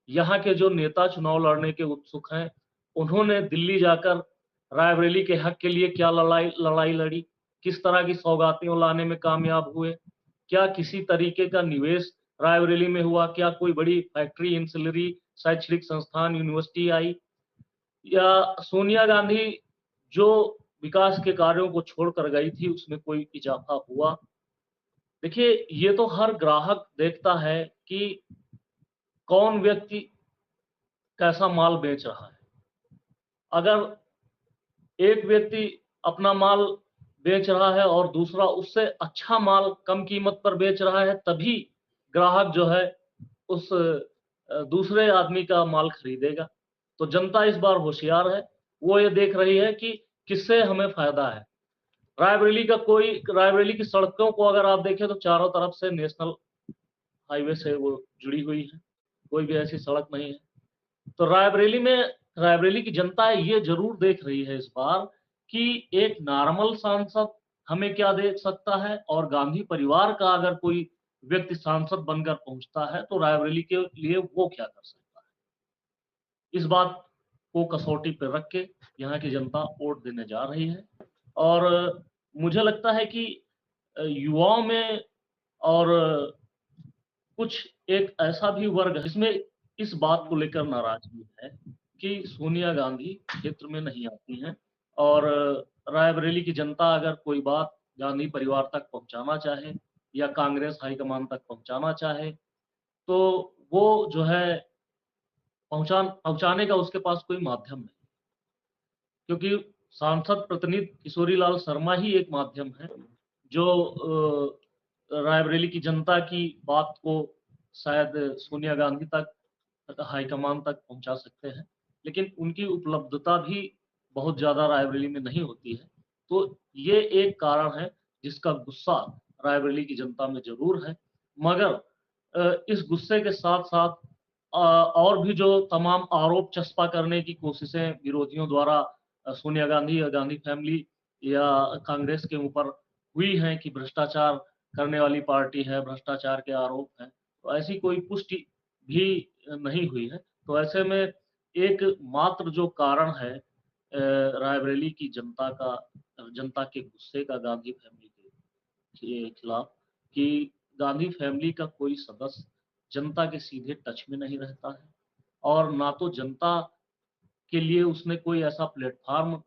यहाँ के जो नेता चुनाव लड़ने के उत्सुक हैं, उन्होंने दिल्ली जाकर रायबरेली के हक के लिए क्या लड़ाई लड़ी, किस तरह की सौगातें लाने में कामयाब हुए, क्या किसी तरीके का निवेश रायबरेली में हुआ, क्या कोई बड़ी फैक्ट्री, इंसुलरी, शैक्षणिक संस्थान, यूनिवर्सिटी आई, या सोनिया गांधी जो विकास के कार्यों को छोड़कर गई थी उसमें कोई इजाफा हुआ। देखिए ये तो हर ग्राहक देखता है कि कौन व्यक्ति कैसा माल बेच रहा है। अगर एक व्यक्ति अपना माल बेच रहा है और दूसरा उससे अच्छा माल कम कीमत पर बेच रहा है, तभी ग्राहक जो है उस दूसरे आदमी का माल खरीदेगा। तो जनता इस बार होशियार है, वो ये देख रही है कि किससे हमें फायदा है। रायबरेली की सड़कों को अगर आप देखें तो चारों तरफ से नेशनल हाईवे से वो जुड़ी हुई है, कोई भी ऐसी सड़क नहीं है। तो रायबरेली में रायबरेली की जनता ये जरूर देख रही है इस बार कि एक नॉर्मल सांसद हमें क्या दे सकता है, और गांधी परिवार का अगर कोई व्यक्ति सांसद बनकर पहुंचता है तो रायबरेली के लिए वो क्या कर सकता है। इस बात को कसौटी पर रख के यहाँ की जनता वोट देने जा रही है। और मुझे लगता है कि युवाओं में और कुछ एक ऐसा भी वर्ग है जिसमें इस बात को लेकर नाराजगी है कि सोनिया गांधी क्षेत्र में नहीं आती हैं, और रायबरेली की जनता अगर कोई बात गांधी परिवार तक पहुंचाना चाहे या कांग्रेस हाईकमान तक पहुंचाना चाहे तो वो जो है पहुंचाने का उसके पास कोई माध्यम नहीं, क्योंकि सांसद प्रतिनिधि किशोरीलाल शर्मा ही एक माध्यम है जो रायबरेली की जनता की बात को शायद सोनिया गांधी तक हाईकमान तक पहुंचा सकते हैं, लेकिन उनकी उपलब्धता भी बहुत ज्यादा रायबरेली में नहीं होती है। तो ये एक कारण है जिसका गुस्सा रायबरेली की जनता में जरूर है। मगर इस गुस्से के साथ साथ और भी जो तमाम आरोप चस्पा करने की कोशिशें विरोधियों द्वारा सोनिया गांधी या गांधी फैमिली या कांग्रेस के ऊपर हुई हैं कि भ्रष्टाचार करने वाली पार्टी है, भ्रष्टाचार के आरोप हैं, तो ऐसी कोई पुष्टि भी नहीं हुई है। तो ऐसे में एक मात्र जो कारण है रायबरेली की जनता के गुस्से का गांधी फैमिली के खिलाफ, कि गांधी फैमिली का कोई सदस्य जनता के सीधे टच में नहीं रहता है, और ना तो जनता के लिए उसने कोई ऐसा प्लेटफॉर्म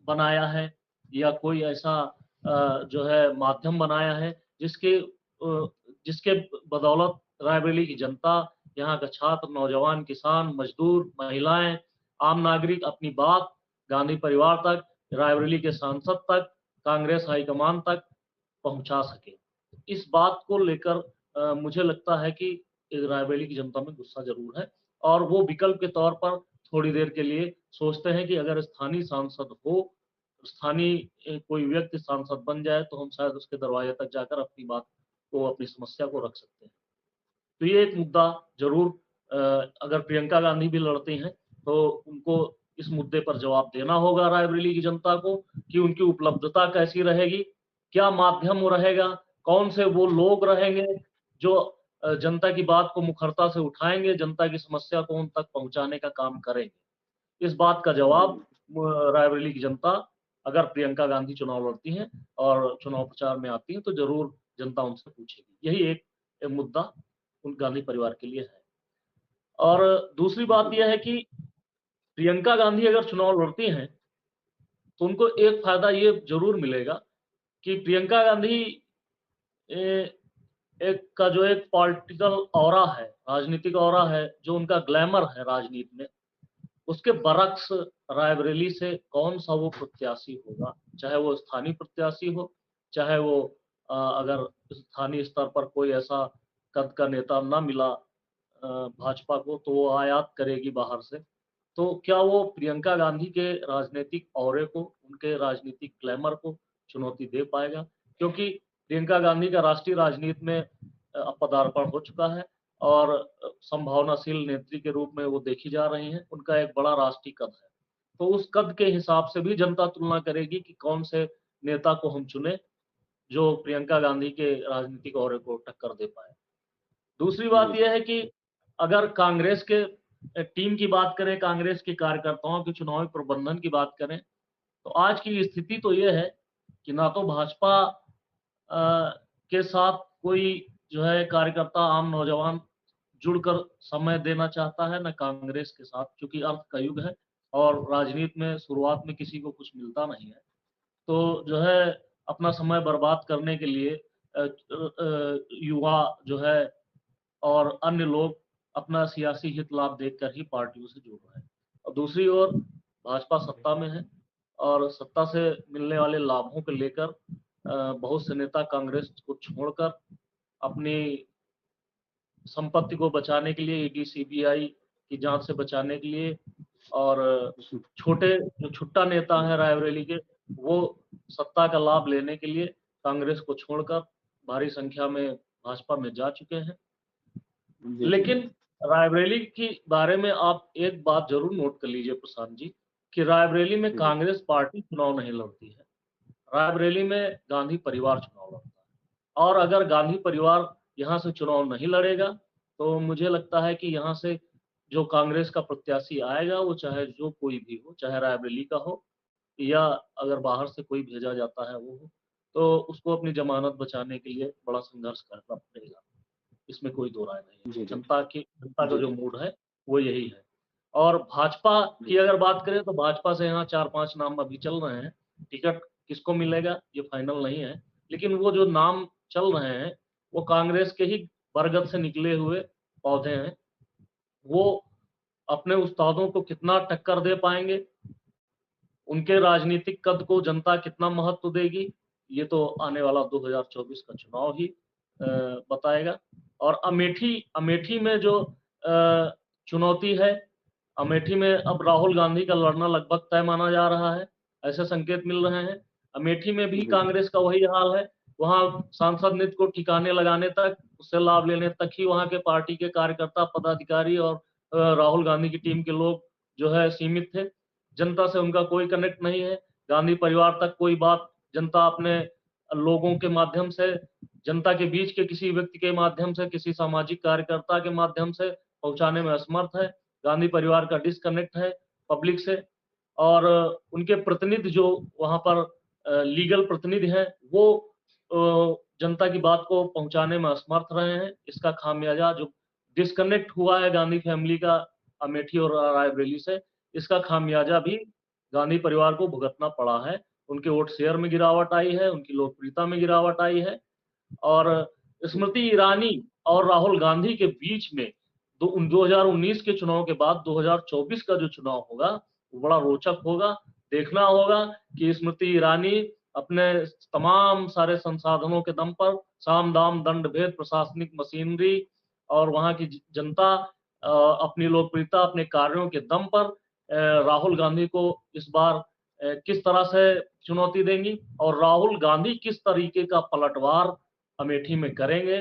बनाया है या कोई ऐसा जो है माध्यम बनाया है जिसके बदौलत रायबरेली की जनता, यहाँ का छात्र, नौजवान, किसान, मजदूर, महिलाएं, आम नागरिक अपनी बात गांधी परिवार तक, रायबरेली के सांसद तक, कांग्रेस हाईकमान तक पहुंचा सके। इस बात को लेकर मुझे लगता है कि रायबरेली की जनता में गुस्सा जरूर है, और वो विकल्प के तौर पर थोड़ी देर के लिए सोचते हैं कि अगर स्थानीय सांसद हो, स्थानीय कोई व्यक्ति सांसद बन जाए तो हम शायद उसके दरवाजे तक जाकर अपनी बात को, अपनी समस्या को रख सकते हैं। तो ये एक मुद्दा जरूर, अगर प्रियंका गांधी भी लड़ती हैं तो उनको इस मुद्दे पर जवाब देना होगा रायबरेली की जनता को कि उनकी उपलब्धता कैसी रहेगी, क्या माध्यम रहेगा, कौन से वो लोग रहेंगे जो जनता की बात को मुखरता से उठाएंगे, जनता की समस्या को उन तक पहुंचाने का काम करेंगे। इस बात का जवाब रायबरेली की जनता, अगर प्रियंका गांधी चुनाव लड़ती हैं और चुनाव प्रचार में आती हैं तो जरूर जनता उनसे पूछेगी। यही एक मुद्दा उन गांधी परिवार के लिए है। और दूसरी बात यह है कि प्रियंका गांधी अगर चुनाव लड़ती हैं तो उनको एक फायदा ये जरूर मिलेगा कि प्रियंका गांधी एक का जो एक पॉलिटिकल ऑरा है, राजनीतिक ऑरा है, जो उनका ग्लैमर है राजनीति में, उसके बरक्स रायबरेली से कौन सा वो प्रत्याशी होगा, चाहे वो स्थानीय प्रत्याशी हो, चाहे वो अगर स्थानीय स्तर पर कोई ऐसा कद का नेता ना मिला भाजपा को तो वो आयात करेगी बाहर से। तो क्या वो प्रियंका गांधी के राजनीतिक ऑरे को, उनके राजनीतिक ग्लैमर को चुनौती दे पाएगा? क्योंकि प्रियंका गांधी का राष्ट्रीय राजनीति में पदार्पण हो चुका है और संभावनाशील नेत्री के रूप में वो देखी जा रही हैं। उनका एक बड़ा राष्ट्रीय कद है, तो उस कद के हिसाब से भी जनता तुलना करेगी कि कौन से नेता को हम चुने जो प्रियंका गांधी के राजनीतिक ऑरे को टक्कर दे पाए। दूसरी बात यह है कि अगर कांग्रेस के टीम की बात करें, कांग्रेस के कार्यकर्ताओं के चुनावी प्रबंधन की बात करें, तो आज की स्थिति तो यह है कि ना तो भाजपा के साथ कोई जो है कार्यकर्ता, आम नौजवान जुड़कर समय देना चाहता है, न कांग्रेस के साथ, क्योंकि अर्थ का युग है और राजनीति में शुरुआत में किसी को कुछ मिलता नहीं है, तो जो है अपना समय बर्बाद करने के लिए युवा जो है और अन्य लोग अपना सियासी हित लाभ देखकर ही पार्टियों से जुड़ रहे हैं। और दूसरी ओर भाजपा सत्ता में है और सत्ता से मिलने वाले लाभों को लेकर बहुत से नेता कांग्रेस को छोड़कर अपनी संपत्ति को बचाने के लिए, ईडी सीबीआई की जांच से बचाने के लिए, और छोटे जो छुट्टा नेता है रायबरेली के, वो सत्ता का लाभ लेने के लिए कांग्रेस को छोड़कर भारी संख्या में भाजपा में जा चुके हैं। लेकिन रायबरेली की बारे में आप एक बात जरूर नोट कर लीजिए प्रशांत जी, कि रायबरेली में जी। कांग्रेस पार्टी चुनाव नहीं लड़ती है। रायबरेली में गांधी परिवार चुनाव लड़ता है, और अगर गांधी परिवार यहाँ से चुनाव नहीं लड़ेगा तो मुझे लगता है कि यहाँ से जो कांग्रेस का प्रत्याशी आएगा, वो चाहे जो कोई भी हो, चाहे रायबरेली का हो या अगर बाहर से कोई भेजा जाता है वो हो, तो उसको अपनी जमानत बचाने के लिए बड़ा संघर्ष करना पड़ेगा। इसमें कोई दो राय नहीं है। जी, जी। जनता का जी, जो जी। मूड है वो यही है। और भाजपा की अगर बात करें तो भाजपा से यहाँ 4-5 नाम अभी चल रहे हैं। टिकट किसको मिलेगा ये फाइनल नहीं है, लेकिन वो जो नाम चल रहे हैं वो कांग्रेस के ही बरगद से निकले हुए पौधे हैं। वो अपने उस्तादों को कितना टक्कर दे पाएंगे, उनके राजनीतिक कद को जनता कितना महत्व देगी, ये तो आने वाला 2024 का चुनाव ही बताएगा। और अमेठी में जो चुनौती है, अमेठी में अब राहुल गांधी का लड़ना लगभग तय माना जा रहा है, ऐसे संकेत मिल रहे हैं। अमेठी में भी जी। कांग्रेस का वही हाल है। वहां सांसद निधि को ठिकाने लगाने तक, उससे लाभ लेने तक ही वहां के पार्टी के कार्यकर्ता, पदाधिकारी और राहुल गांधी की टीम के लोग जो है सीमित थे। जनता से उनका कोई कनेक्ट नहीं है। गांधी परिवार तक कोई बात जनता अपने लोगों के माध्यम से, जनता के बीच के किसी व्यक्ति के माध्यम से, किसी सामाजिक कार्यकर्ता के माध्यम से पहुंचाने में असमर्थ है। गांधी परिवार का डिस्कनेक्ट है पब्लिक से, और उनके प्रतिनिधि जो वहां पर लीगल प्रतिनिधि हैं वो जनता की बात को पहुंचाने में असमर्थ रहे हैं। इसका खामियाजा जो डिस्कनेक्ट हुआ है गांधी फैमिली का अमेठी और रायबरेली से, इसका खामियाजा भी गांधी परिवार को भुगतना पड़ा है। उनके वोट शेयर में गिरावट आई है, उनकी लोकप्रियता में गिरावट आई है। और स्मृति ईरानी और राहुल गांधी के बीच में 2019 के चुनाव के बाद 2024 का जो चुनाव होगा वो बड़ा रोचक होगा। देखना होगा कि स्मृति ईरानी अपने तमाम सारे संसाधनों के दम पर, साम दाम दंड भेद प्रशासनिक मशीनरी और वहां की जनता अपनी लोकप्रियता, अपने कार्यों के दम पर राहुल गांधी को इस बार किस तरह से चुनौती देंगी, और राहुल गांधी किस तरीके का पलटवार अमेठी में करेंगे,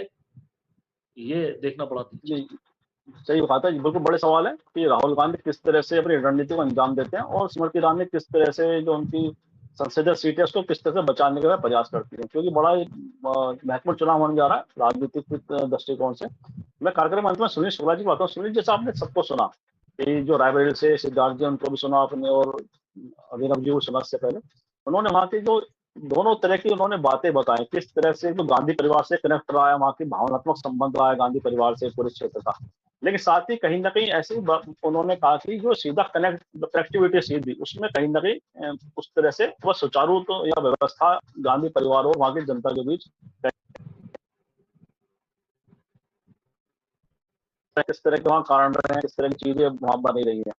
ये देखना बड़ा दिलचस्प। जी, सही बात है। बिल्कुल बड़े सवाल है कि राहुल गांधी किस तरह से अपनी रणनीति को अंजाम देते हैं और स्मृति ईरानी किस तरह से जो उनकी संसदीय सीट है उसको किस तरह से बचाने का प्रयास करती है, क्योंकि बड़ा ही महत्वपूर्ण चुनाव होने जा रहा है राजनीतिक दृष्टिकोण से। मैं कार्यक्रम अंत में सुनील शुक्ला जी बात हूँ। सुनील, जैसा आपने सबको सुना, कि जो रायबरेली से सिद्धार्थ जी, उनको भी सुना आपने और अभिनव जी को सुना इससे पहले, उन्होंने वहाँ की जो दोनों तरह की उन्होंने बातें बताई, किस तरह से जो गांधी परिवार से कनेक्ट रहा है, वहाँ की भावनात्मक संबंध रहा है गांधी परिवार से पूरे क्षेत्र का। लेकिन साथ ही कहीं न कहीं ऐसी उन्होंने कहा कि जो सीधा कनेक्टिविटी सीधी, उसमें कहीं न कहीं उस तरह से वह सुचारू तो या व्यवस्था गांधी परिवार और वहाँ की जनता के बीच किस तरह के वहाँ कारण रहे हैं, किस तरह की चीजें वहाँ बनी रही हैं।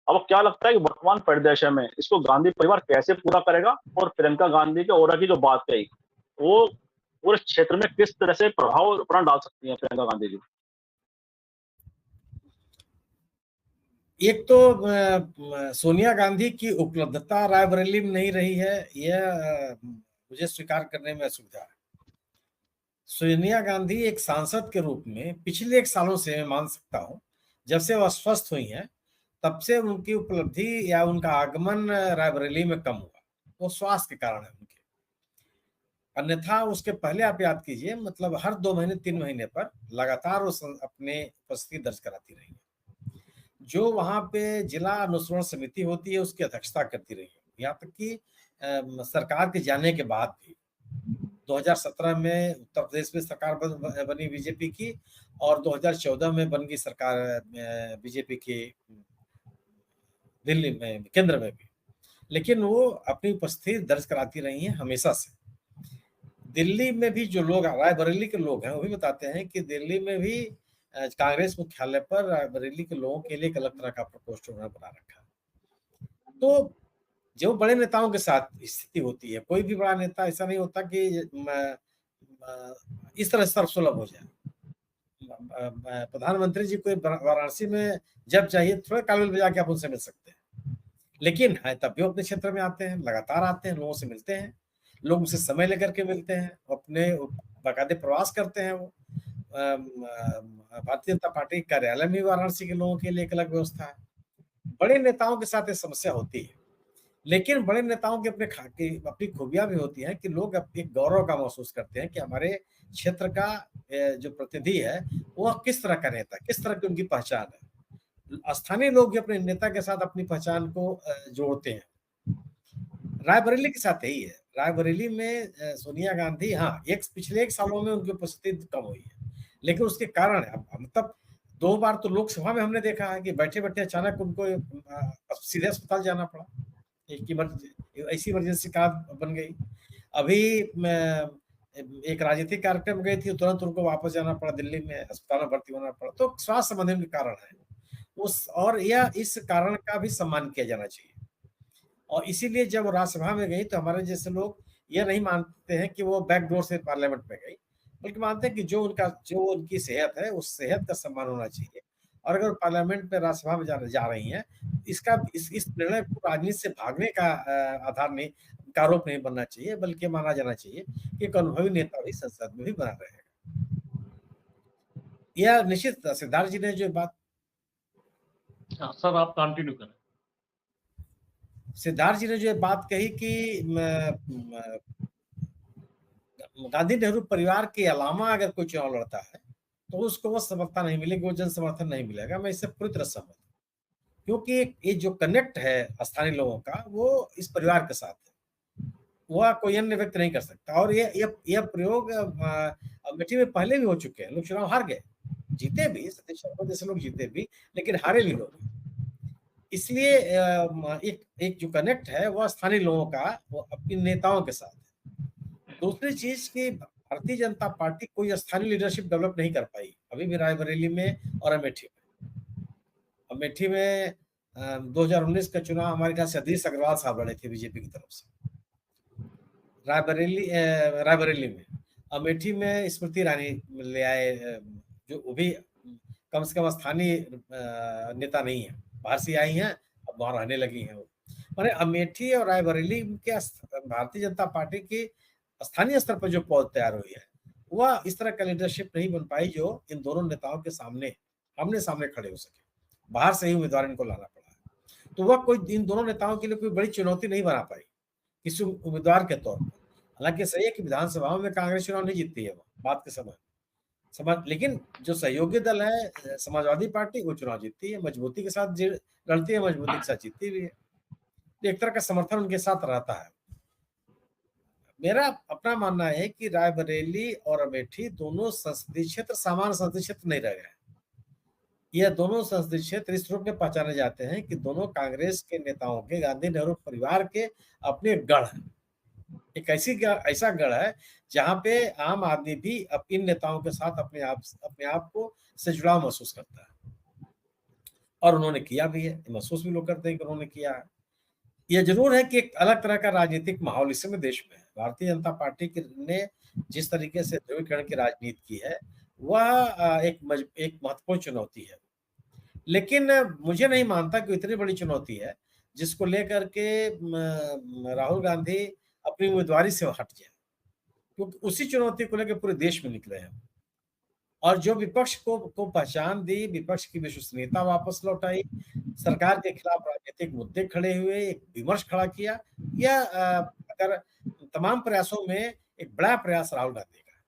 अब क्या लगता है कि वर्तमान परिदृश्य में इसको गांधी परिवार कैसे पूरा करेगा, और प्रियंका गांधी के ऑरा की जो बात कही, वो पूरे क्षेत्र में किस तरह से प्रभाव अपना डाल सकती हैं प्रियंका गांधी जी? एक तो सोनिया गांधी की उपलब्धता रायबरेली में नहीं रही है, यह मुझे स्वीकार करने में असुविधा है। सोनिया गांधी एक सांसद के रूप में पिछले 1 सालों से मैं मान सकता हूं, जब से वह स्वस्थ हुई हैं तब से उनकी उपलब्धि या उनका आगमन रायबरेली में कम हुआ। वो स्वास्थ्य के कारण है उनके, अन्यथा उसके पहले आप याद कीजिए, मतलब हर 2 महीने 3 महीने पर लगातार वो अपने उपस्थिति दर्ज कराती रही है। जो वहां पे जिला अनुश्रवण समिति होती है उसकी अध्यक्षता करती रही है, यहाँ तक कि सरकार के जाने के बाद भी 2017 में उत्तर प्रदेश में सरकार बनी बीजेपी की, और 2014 में बन गई सरकार बीजेपी की दिल्ली में, केंद्र में भी। लेकिन वो अपनी उपस्थिति दर्ज कराती रही हैं हमेशा से। दिल्ली में भी जो लोग, रायबरेली के लोग हैं, वो भी बताते हैं कि दिल्ली में भी कांग्रेस मुख्यालय पर रायबरेली के लोगों के लिए एक अलग तरह का प्रकोष्ठ उन्होंने बना रखा है। तो जो बड़े नेताओं के साथ स्थिति होती है, कोई भी बड़ा नेता ऐसा नहीं होता कि इस तरह सर्वसुलभ हो जाए। प्रधानमंत्री जी को वाराणसी में जब चाहिए थोड़े कालबेल बजा के आप उनसे मिल सकते हैं, लेकिन है तब भी अपने क्षेत्र में आते हैं, लगातार आते हैं, लोगों से मिलते हैं, लोग उनसे समय लेकर के मिलते हैं, अपने बाकायदे प्रवास करते हैं वो। भारतीय जनता पार्टी के कार्यालय में वाराणसी के लोगों के लिए एक अलग व्यवस्था है। बड़े नेताओं के साथ ये समस्या होती है, लेकिन बड़े नेताओं के अपनी खूबियां भी होती हैं कि लोग एक गौरव का महसूस करते हैं कि हमारे क्षेत्र का जो प्रतिनिधि है वह किस तरह का नेता, किस तरह की उनकी पहचान है। स्थानीय लोग भी अपने नेता के साथ अपनी पहचान को जोड़ते हैं। रायबरेली के साथ यही है। रायबरेली में सोनिया गांधी, हाँ, पिछले 1 सालों में उनकी उपस्थिति कम हुई है, लेकिन उसके कारण है, मतलब 2 बार तो लोकसभा में हमने देखा है कि बैठे-बैठे अचानक उनको सीधे अस्पताल जाना पड़ा। ऐसी इमरजेंसी कार बन गई। अभी एक राजनीतिक कार्यक्रम गई थी, तुरंत उनको वापस जाना पड़ा, दिल्ली में अस्पताल में भर्ती होना पड़ा। तो स्वास्थ्य संबंधी कारण है और यह इस कारण का भी सम्मान किया जाना चाहिए। और इसीलिए जब वो राज्यसभा में गई तो हमारे जैसे लोग ये नहीं मानते हैं कि वो बैकडोर से पार्लियामेंट में गई, बल्कि मानते हैं कि जो उनकी सेहत है, उस सेहत का सम्मान होना चाहिए। और अगर पार्लियामेंट में राज्यसभा में जा रही हैं, इस निर्णय को राजनीति से भागने का आधार नहीं, का आरोप नहीं बनना चाहिए, बल्कि माना जाना चाहिए कि एक अनुभवी नेता भी संसद में भी बना रहेगा। यह निश्चित सिद्धार्थ जी ने जो बात, सर आप कंटिन्यू करें। सिद्धार्थ जी ने जो बात कही कि गांधी नेहरू परिवार के अलावा अगर कोई चुनाव लड़ता है तो उसको वो सफलता नहीं मिलेगी, वो जन समर्थन नहीं मिलेगा। मैं इससे पूरी तरह सहमत हूँ, क्योंकि ये जो कनेक्ट है स्थानीय लोगों का वो इस परिवार के साथ है, वह कोई अन्य व्यक्ति नहीं कर सकता। और यह प्रयोग अमेठी में पहले भी हो चुके हैं। लोग चुनाव हार गए, जीते भी, सतीश शर्मा जैसे लोग जीते भी, लेकिन हारे भी लोग। इसलिए एक जो कनेक्ट है वह स्थानीय लोगों का वो अपने नेताओं के साथ है। दूसरी चीज कि भारतीय जनता पार्टी कोई स्थानीय लीडरशिप डेवलप नहीं कर पाई अभी भी रायबरेली में और अमेठी में। अमेठी में 2019 का चुनाव हमारे ख्याल से अधीश अग्रवाल साहब लड़े थे बीजेपी की तरफ से। रायबरेली में, अमेठी में स्मृति ईरानी ले आए, जो वो भी कम से कम स्थानीय नेता नहीं है, बाहर से आई हैं, अब वहां रहने लगी हैं। माने अमेठी और रायबरेली के भारतीय जनता पार्टी की स्थानीय स्तर पर जो पौध तैयार हुई है वह इस तरह का लीडरशिप नहीं बन पाई जो इन दोनों नेताओं के सामने आमने सामने खड़े हो सके। बाहर से ही उम्मीदवार इनको लाना पड़ा है, तो वह कोई इन दोनों नेताओं के लिए कोई बड़ी चुनौती नहीं बना पाई किसी उम्मीदवार के तौर पर। हालांकि सही है कि विधानसभाओं में कांग्रेस चुनाव नहीं जीतती है बात के समय लेकिन जो सहयोगी दल है समाजवादी पार्टी, वो चुनाव जीतती है, मजबूती के साथ लड़ती है, मजबूती के साथ जीतती भी है। एक तरह का समर्थन उनके साथ रहता है। मेरा अपना मानना है कि रायबरेली और अमेठी दोनों संसदीय क्षेत्र सामान्य संसदीय क्षेत्र नहीं रह गए। यह दोनों संसदीय क्षेत्र इस रूप में पहचाने जाते हैं कि दोनों कांग्रेस के नेताओं के, गांधी नेहरू परिवार के अपने गढ़ हैं। एक ऐसा गढ़ है जहां पे आम आदमी भी इन नेताओं के साथ अपने आप को से जुड़ाव महसूस करता है, और उन्होंने किया भी है, महसूस भी लोग करते हैं कि उन्होंने किया है। यह जरूर है कि एक अलग तरह का राजनीतिक माहौल इस समय देश में है। भारतीय जनता पार्टी ने जिस तरीके से ध्रुवीकरण की राजनीति की है वह एक महत्वपूर्ण चुनौती है, लेकिन मुझे नहीं मानता कि इतनी बड़ी चुनौती है जिसको लेकर के राहुल गांधी अपनी उम्मीदवारी से हट जाए, क्योंकि उसी चुनौती को लेकर पूरे देश में निकले हैं। और जो विपक्ष को पहचान दी, विपक्ष की विश्वसनीयता वापस लौटाई, सरकार के खिलाफ राजनीतिक मुद्दे खड़े हुए, एक विमर्श खड़ा किया, यह अगर तमाम प्रयासों में एक बड़ा प्रयास राहुल गांधी का है।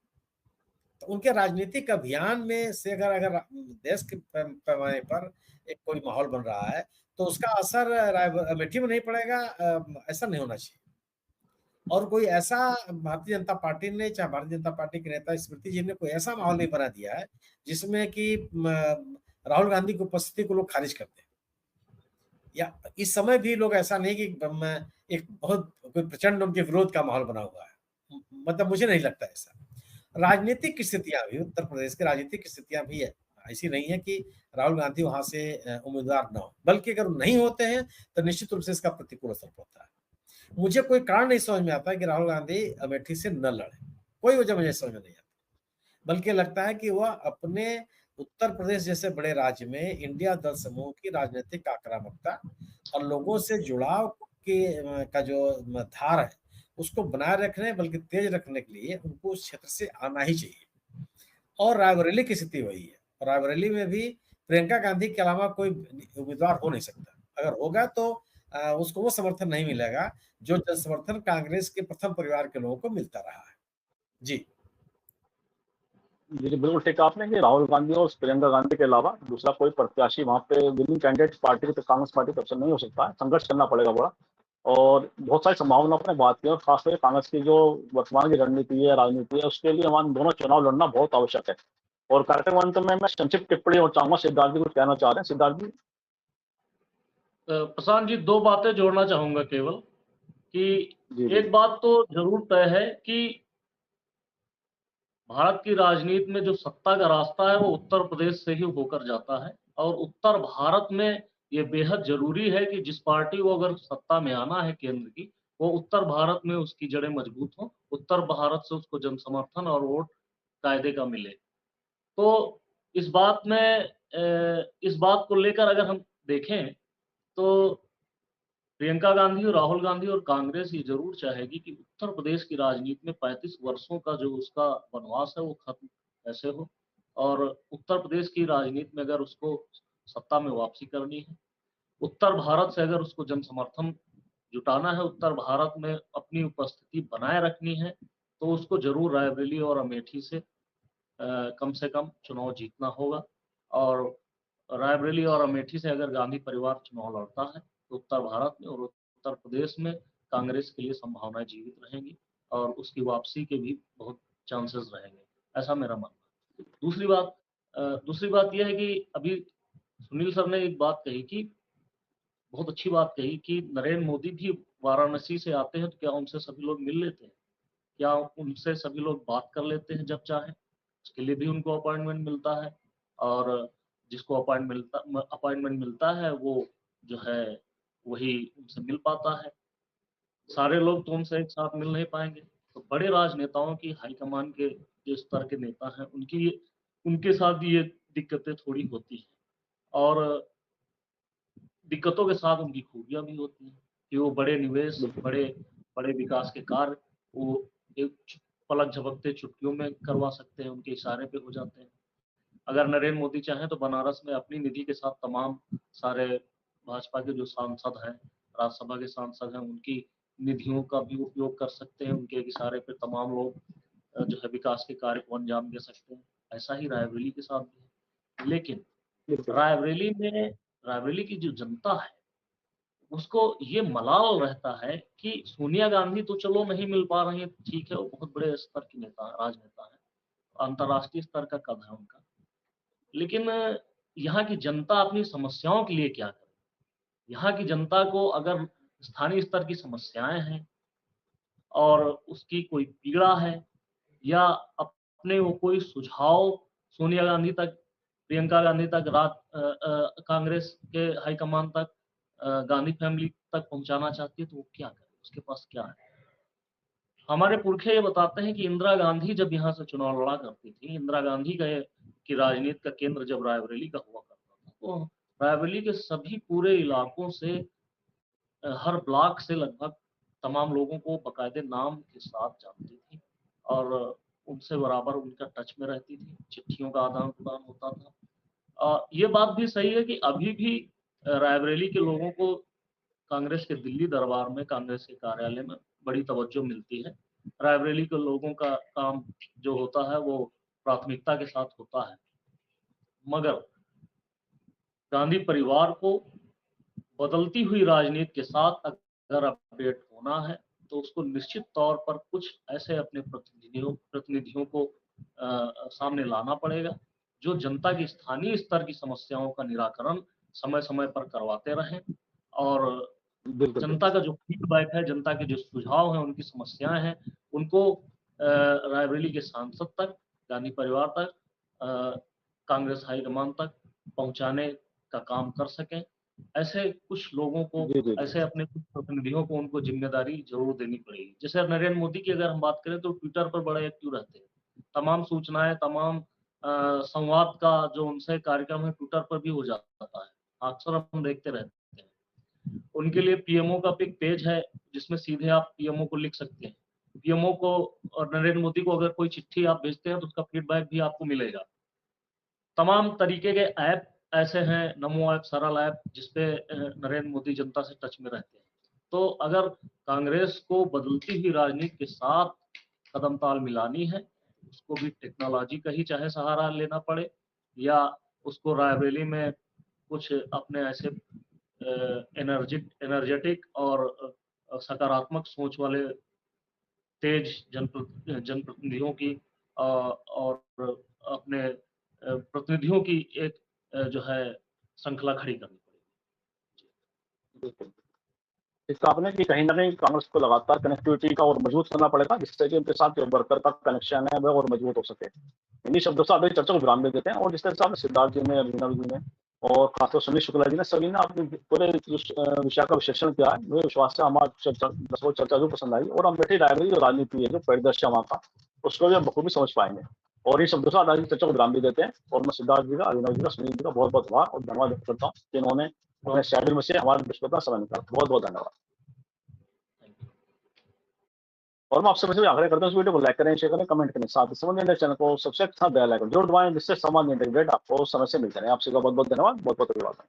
तो उनके राजनीतिक अभियान में से अगर देश के पैमाने पर एक कोई माहौल बन रहा है तो उसका असर अमेठी में नहीं पड़ेगा, ऐसा नहीं होना चाहिए। और कोई ऐसा भारतीय जनता पार्टी ने, चाहे भारतीय जनता पार्टी के नेता स्मृति जी ने कोई ऐसा माहौल नहीं बना दिया है जिसमें कि राहुल गांधी की उपस्थिति को लोग खारिज करते हैं, या इस समय भी लोग ऐसा नहीं कि एक बहुत कोई प्रचंड उनके विरोध का माहौल बना हुआ है, मतलब मुझे नहीं लगता ऐसा। राजनीतिक स्थितियां भी, उत्तर प्रदेश की राजनीतिक स्थितियां भी है, ऐसी नहीं है कि राहुल गांधी वहां से उम्मीदवार न हो, बल्कि अगर नहीं होते हैं तो निश्चित रूप से इसका प्रतिकूल असर पड़ता है। मुझे कोई कारण नहीं समझ में आता है कि राहुल गांधी अमेठी से न लड़े, कोई वजह मुझे समझ में नहीं आती, बल्कि लगता है कि वह अपने उत्तर प्रदेश जैसे बड़े राज्य में इंडिया दल समूह की राजनीतिक आक्रामकता और लोगों से जुड़ाव का जो धार है उसको बनाए रखने, बल्कि तेज रखने के लिए उनको उस क्षेत्र से आना ही चाहिए। और रायबरेली की स्थिति वही है। रायबरेली में भी प्रियंका गांधी के अलावा कोई उम्मीदवार हो नहीं सकता। अगर होगा तो उसको वो समर्थन नहीं मिलेगा जो जन समर्थन कांग्रेस के प्रथम परिवार के लोगों को मिलता रहा है। जी जी, बिल्कुल ठीक कहा आपने कि राहुल गांधी और प्रियंका गांधी के अलावा दूसरा कोई प्रत्याशी वहाँ पे विनिंग कैंडिडेट पार्टी की, तो कांग्रेस पार्टी की तरफ से नहीं हो सकता है। संघर्ष करना पड़ेगा बड़ा, और बहुत सारी संभावनाओं पर बात की, और खासकर कांग्रेस की जो वर्तमान की रणनीति है, राजनीति है, उसके लिए हमारे दोनों चुनाव लड़ना बहुत आवश्यक है। और कार्यक्रम अंत में मैं संक्षिप्त टिप्पणी और चाहूंगा, सिद्धार्थ जी कुछ कहना चाह रहे हैं। सिद्धार्थ जी। प्रशांत जी, दो बातें जोड़ना चाहूंगा केवल कि जी जी एक बात तो जरूर तय है कि भारत की राजनीति में जो सत्ता का रास्ता है वो उत्तर प्रदेश से ही होकर जाता है, और उत्तर भारत में ये बेहद जरूरी है कि जिस पार्टी को अगर सत्ता में आना है केंद्र की, वो उत्तर भारत में उसकी जड़ें मजबूत हों, उत्तर भारत से उसको जन समर्थन और वोट कायदे का मिले। तो इस बात को लेकर अगर हम देखें तो प्रियंका गांधी और राहुल गांधी और कांग्रेस ये जरूर चाहेगी कि उत्तर प्रदेश की राजनीति में 35 वर्षों का जो उसका वनवास है वो खत्म कैसे हो, और उत्तर प्रदेश की राजनीति में अगर उसको सत्ता में वापसी करनी है, उत्तर भारत से अगर उसको जन समर्थन जुटाना है, उत्तर भारत में अपनी उपस्थिति बनाए रखनी है, तो उसको जरूर रायबरेली और अमेठी से कम से कम चुनाव जीतना होगा। और रायबरेली और अमेठी से अगर गांधी परिवार चुनाव लड़ता है तो उत्तर भारत में और उत्तर प्रदेश में कांग्रेस के लिए संभावनाएं जीवित रहेंगी और उसकी वापसी के भी बहुत चांसेस रहेंगे, ऐसा मेरा मानना है। दूसरी बात यह है कि अभी सुनील सर ने एक बात कही कि बहुत अच्छी बात कही कि नरेंद्र मोदी भी वाराणसी से आते हैं, तो क्या उनसे सभी लोग मिल लेते हैं? क्या उनसे सभी लोग बात कर लेते हैं जब चाहे? उसके लिए भी उनको अपॉइंटमेंट मिलता है, और जिसको अपॉइंटमेंट मिलता है वो जो है वही उनसे मिल पाता है। सारे लोग तो उनसे एक साथ मिल नहीं पाएंगे। तो बड़े राजनेताओं की हाईकमान के जो स्तर के नेता हैं उनके साथ ये दिक्कतें थोड़ी होती हैं, और दिक्कतों के साथ उनकी खूबियां भी होती हैं कि वो बड़े निवेश, बड़े बड़े विकास के कार्य वो एक पलक झपकते चुटकियों में करवा सकते हैं, उनके इशारे पे हो जाते हैं। अगर नरेंद्र मोदी चाहें तो बनारस में अपनी निधि के साथ तमाम सारे भाजपा के जो सांसद हैं, राज्यसभा के सांसद हैं, उनकी निधियों का भी उपयोग कर सकते हैं। उनके इशारे पे तमाम लोग जो है विकास के कार्य को अंजाम दे सकते हैं। ऐसा ही रायबरेली के साथ भी है। लेकिन रायबरेली की जो जनता है उसको ये मलाल रहता है कि सोनिया गांधी तो चलो नहीं मिल पा रही है, ठीक है, वो बहुत बड़े स्तर की राजनेता है, अंतर्राष्ट्रीय स्तर का कद है उनका, लेकिन यहाँ की जनता अपनी समस्याओं के लिए क्या करे? यहाँ की जनता को अगर स्थानीय स्तर की समस्याएं हैं और उसकी कोई पीड़ा है, या अपने वो कोई सुझाव सोनिया गांधी तक, प्रियंका गांधी तक, कांग्रेस के हाईकमान तक, गांधी फैमिली तक पहुंचाना चाहती है, तो वो क्या करे? उसके पास क्या है? हमारे पुरखे ये बताते हैं कि इंदिरा गांधी जब यहाँ से चुनाव लड़ा करती थी, इंदिरा गांधी की राजनीति का केंद्र जब रायबरेली का हुआ करता था, तो रायबरेली के सभी पूरे इलाकों से, हर ब्लॉक से लगभग तमाम लोगों को बकायदे नाम के साथ जानती थी, और उनसे बराबर उनका टच में रहती थी, चिट्ठियों का आदान प्रदान होता था। ये बात भी सही है कि अभी भी रायबरेली के लोगों को कांग्रेस के दिल्ली दरबार में, कांग्रेस के कार्यालय में बड़ी तवज्जो मिलती है। रायबरेली के लोगों का काम जो होता है वो प्राथमिकता के साथ होता है, मगर गांधी परिवार को बदलती हुई राजनीति के साथ अगर अपडेट होना है तो उसको निश्चित तौर पर कुछ ऐसे अपने प्रतिनिधियों को सामने लाना पड़ेगा जो जनता की स्थानीय स्तर की समस्याओं का निराकरण समय समय पर करवाते रहें, और जनता का जो फीडबैक है, जनता के जो सुझाव हैं, उनकी समस्याएं हैं, उनको रायबरेली के सांसद तक, गांधी परिवार तक, कांग्रेस हाईकमान तक पहुंचाने का काम कर सकें। ऐसे कुछ लोगों को, ऐसे अपने कुछ प्रतिनिधियों को उनको जिम्मेदारी जरूर देनी पड़ेगी। जैसे नरेंद्र मोदी की अगर हम बात करें तो ट्विटर पर बड़े एक्टिव रहते हैं, तमाम सूचनाएं, तमाम संवाद का जो उनसे कार्यक्रम है ट्विटर पर भी हो जाता है, अक्सर हम देखते रहते हैं। उनके लिए पीएमओ का एक पेज है जिसमें सीधे आप पीएमओ को लिख सकते हैं पीएमओ को और नरेंद्र मोदी को अगर कोई चिट्ठी आप भेजते हैं तो उसका फीडबैक भी आपको मिलेगा। तमाम तरीके के ऐप ऐसे हैं, नमो ऐप, सरल ऐप, जिसपे नरेंद्र मोदी जनता से टच में रहते हैं। तो अगर कांग्रेस को बदलती हुई राजनीति के साथ कदम ताल मिलानी है, उसको भी टेक्नोलॉजी का ही चाहे सहारा लेना पड़े, या उसको रायबरेली में कुछ अपने ऐसे एनर्जेटिक और सकारात्मक सोच वाले तेज जनप्रतिनिधियों की और अपने प्रतिनिधियों की एक जो है श्रृंखला खड़ी करनी पड़ेगी। बिल्कुल। इसका आपने कि कहीं न कहीं कांग्रेस को लगातार कनेक्टिविटी का और मजबूत करना पड़ेगा, जिससे कि उनके साथ जो वर्कर का कनेक्शन है वह और मजबूत हो सके। इन्हीं शब्दों से आगे चर्चा को विराम दे देते हैं, और जिस तरह से आपने सिद्धार्थ जी ने, अभिनव जी ने और खासतौर सुनील शुक्ला जी ने, सभी ने अपने पूरे विषय का विश्लेषण किया है। मुझे विश्वास है हमारी चर्चा जरूर पसंद आई, और अमेठी रायबरेली जो राजनीति है, जो परिदृश्य वहाँ का, उसको भी हम बखूबी समझ पाएंगे। और इन शब्दों से आज की चर्चा को विराम दे देते हैं, और मैं सिद्धार्थ जी का, अभिनव जी का, सुनील जी का बहुत बहुत आभार और धन्यवाद व्यक्त करता हूँ, जिन्होंने अपने शेड्यूल में से हमारे विषय का समय निकाला। बहुत बहुत धन्यवाद। और मैं आपसे बस आग्रह करता हूँ, इस वीडियो को लाइक करें, शेयर करें, कमेंट करें, साथ ही संबंधित इंडिया चैनल को सब्सक्राइब बेल आइकन जरूर दबाएं, जिससे संवाद इंडिया अपडेट आपको समय से मिलते रहे। आपसे बहुत बहुत धन्यवाद, बहुत बहुत अभिवादन।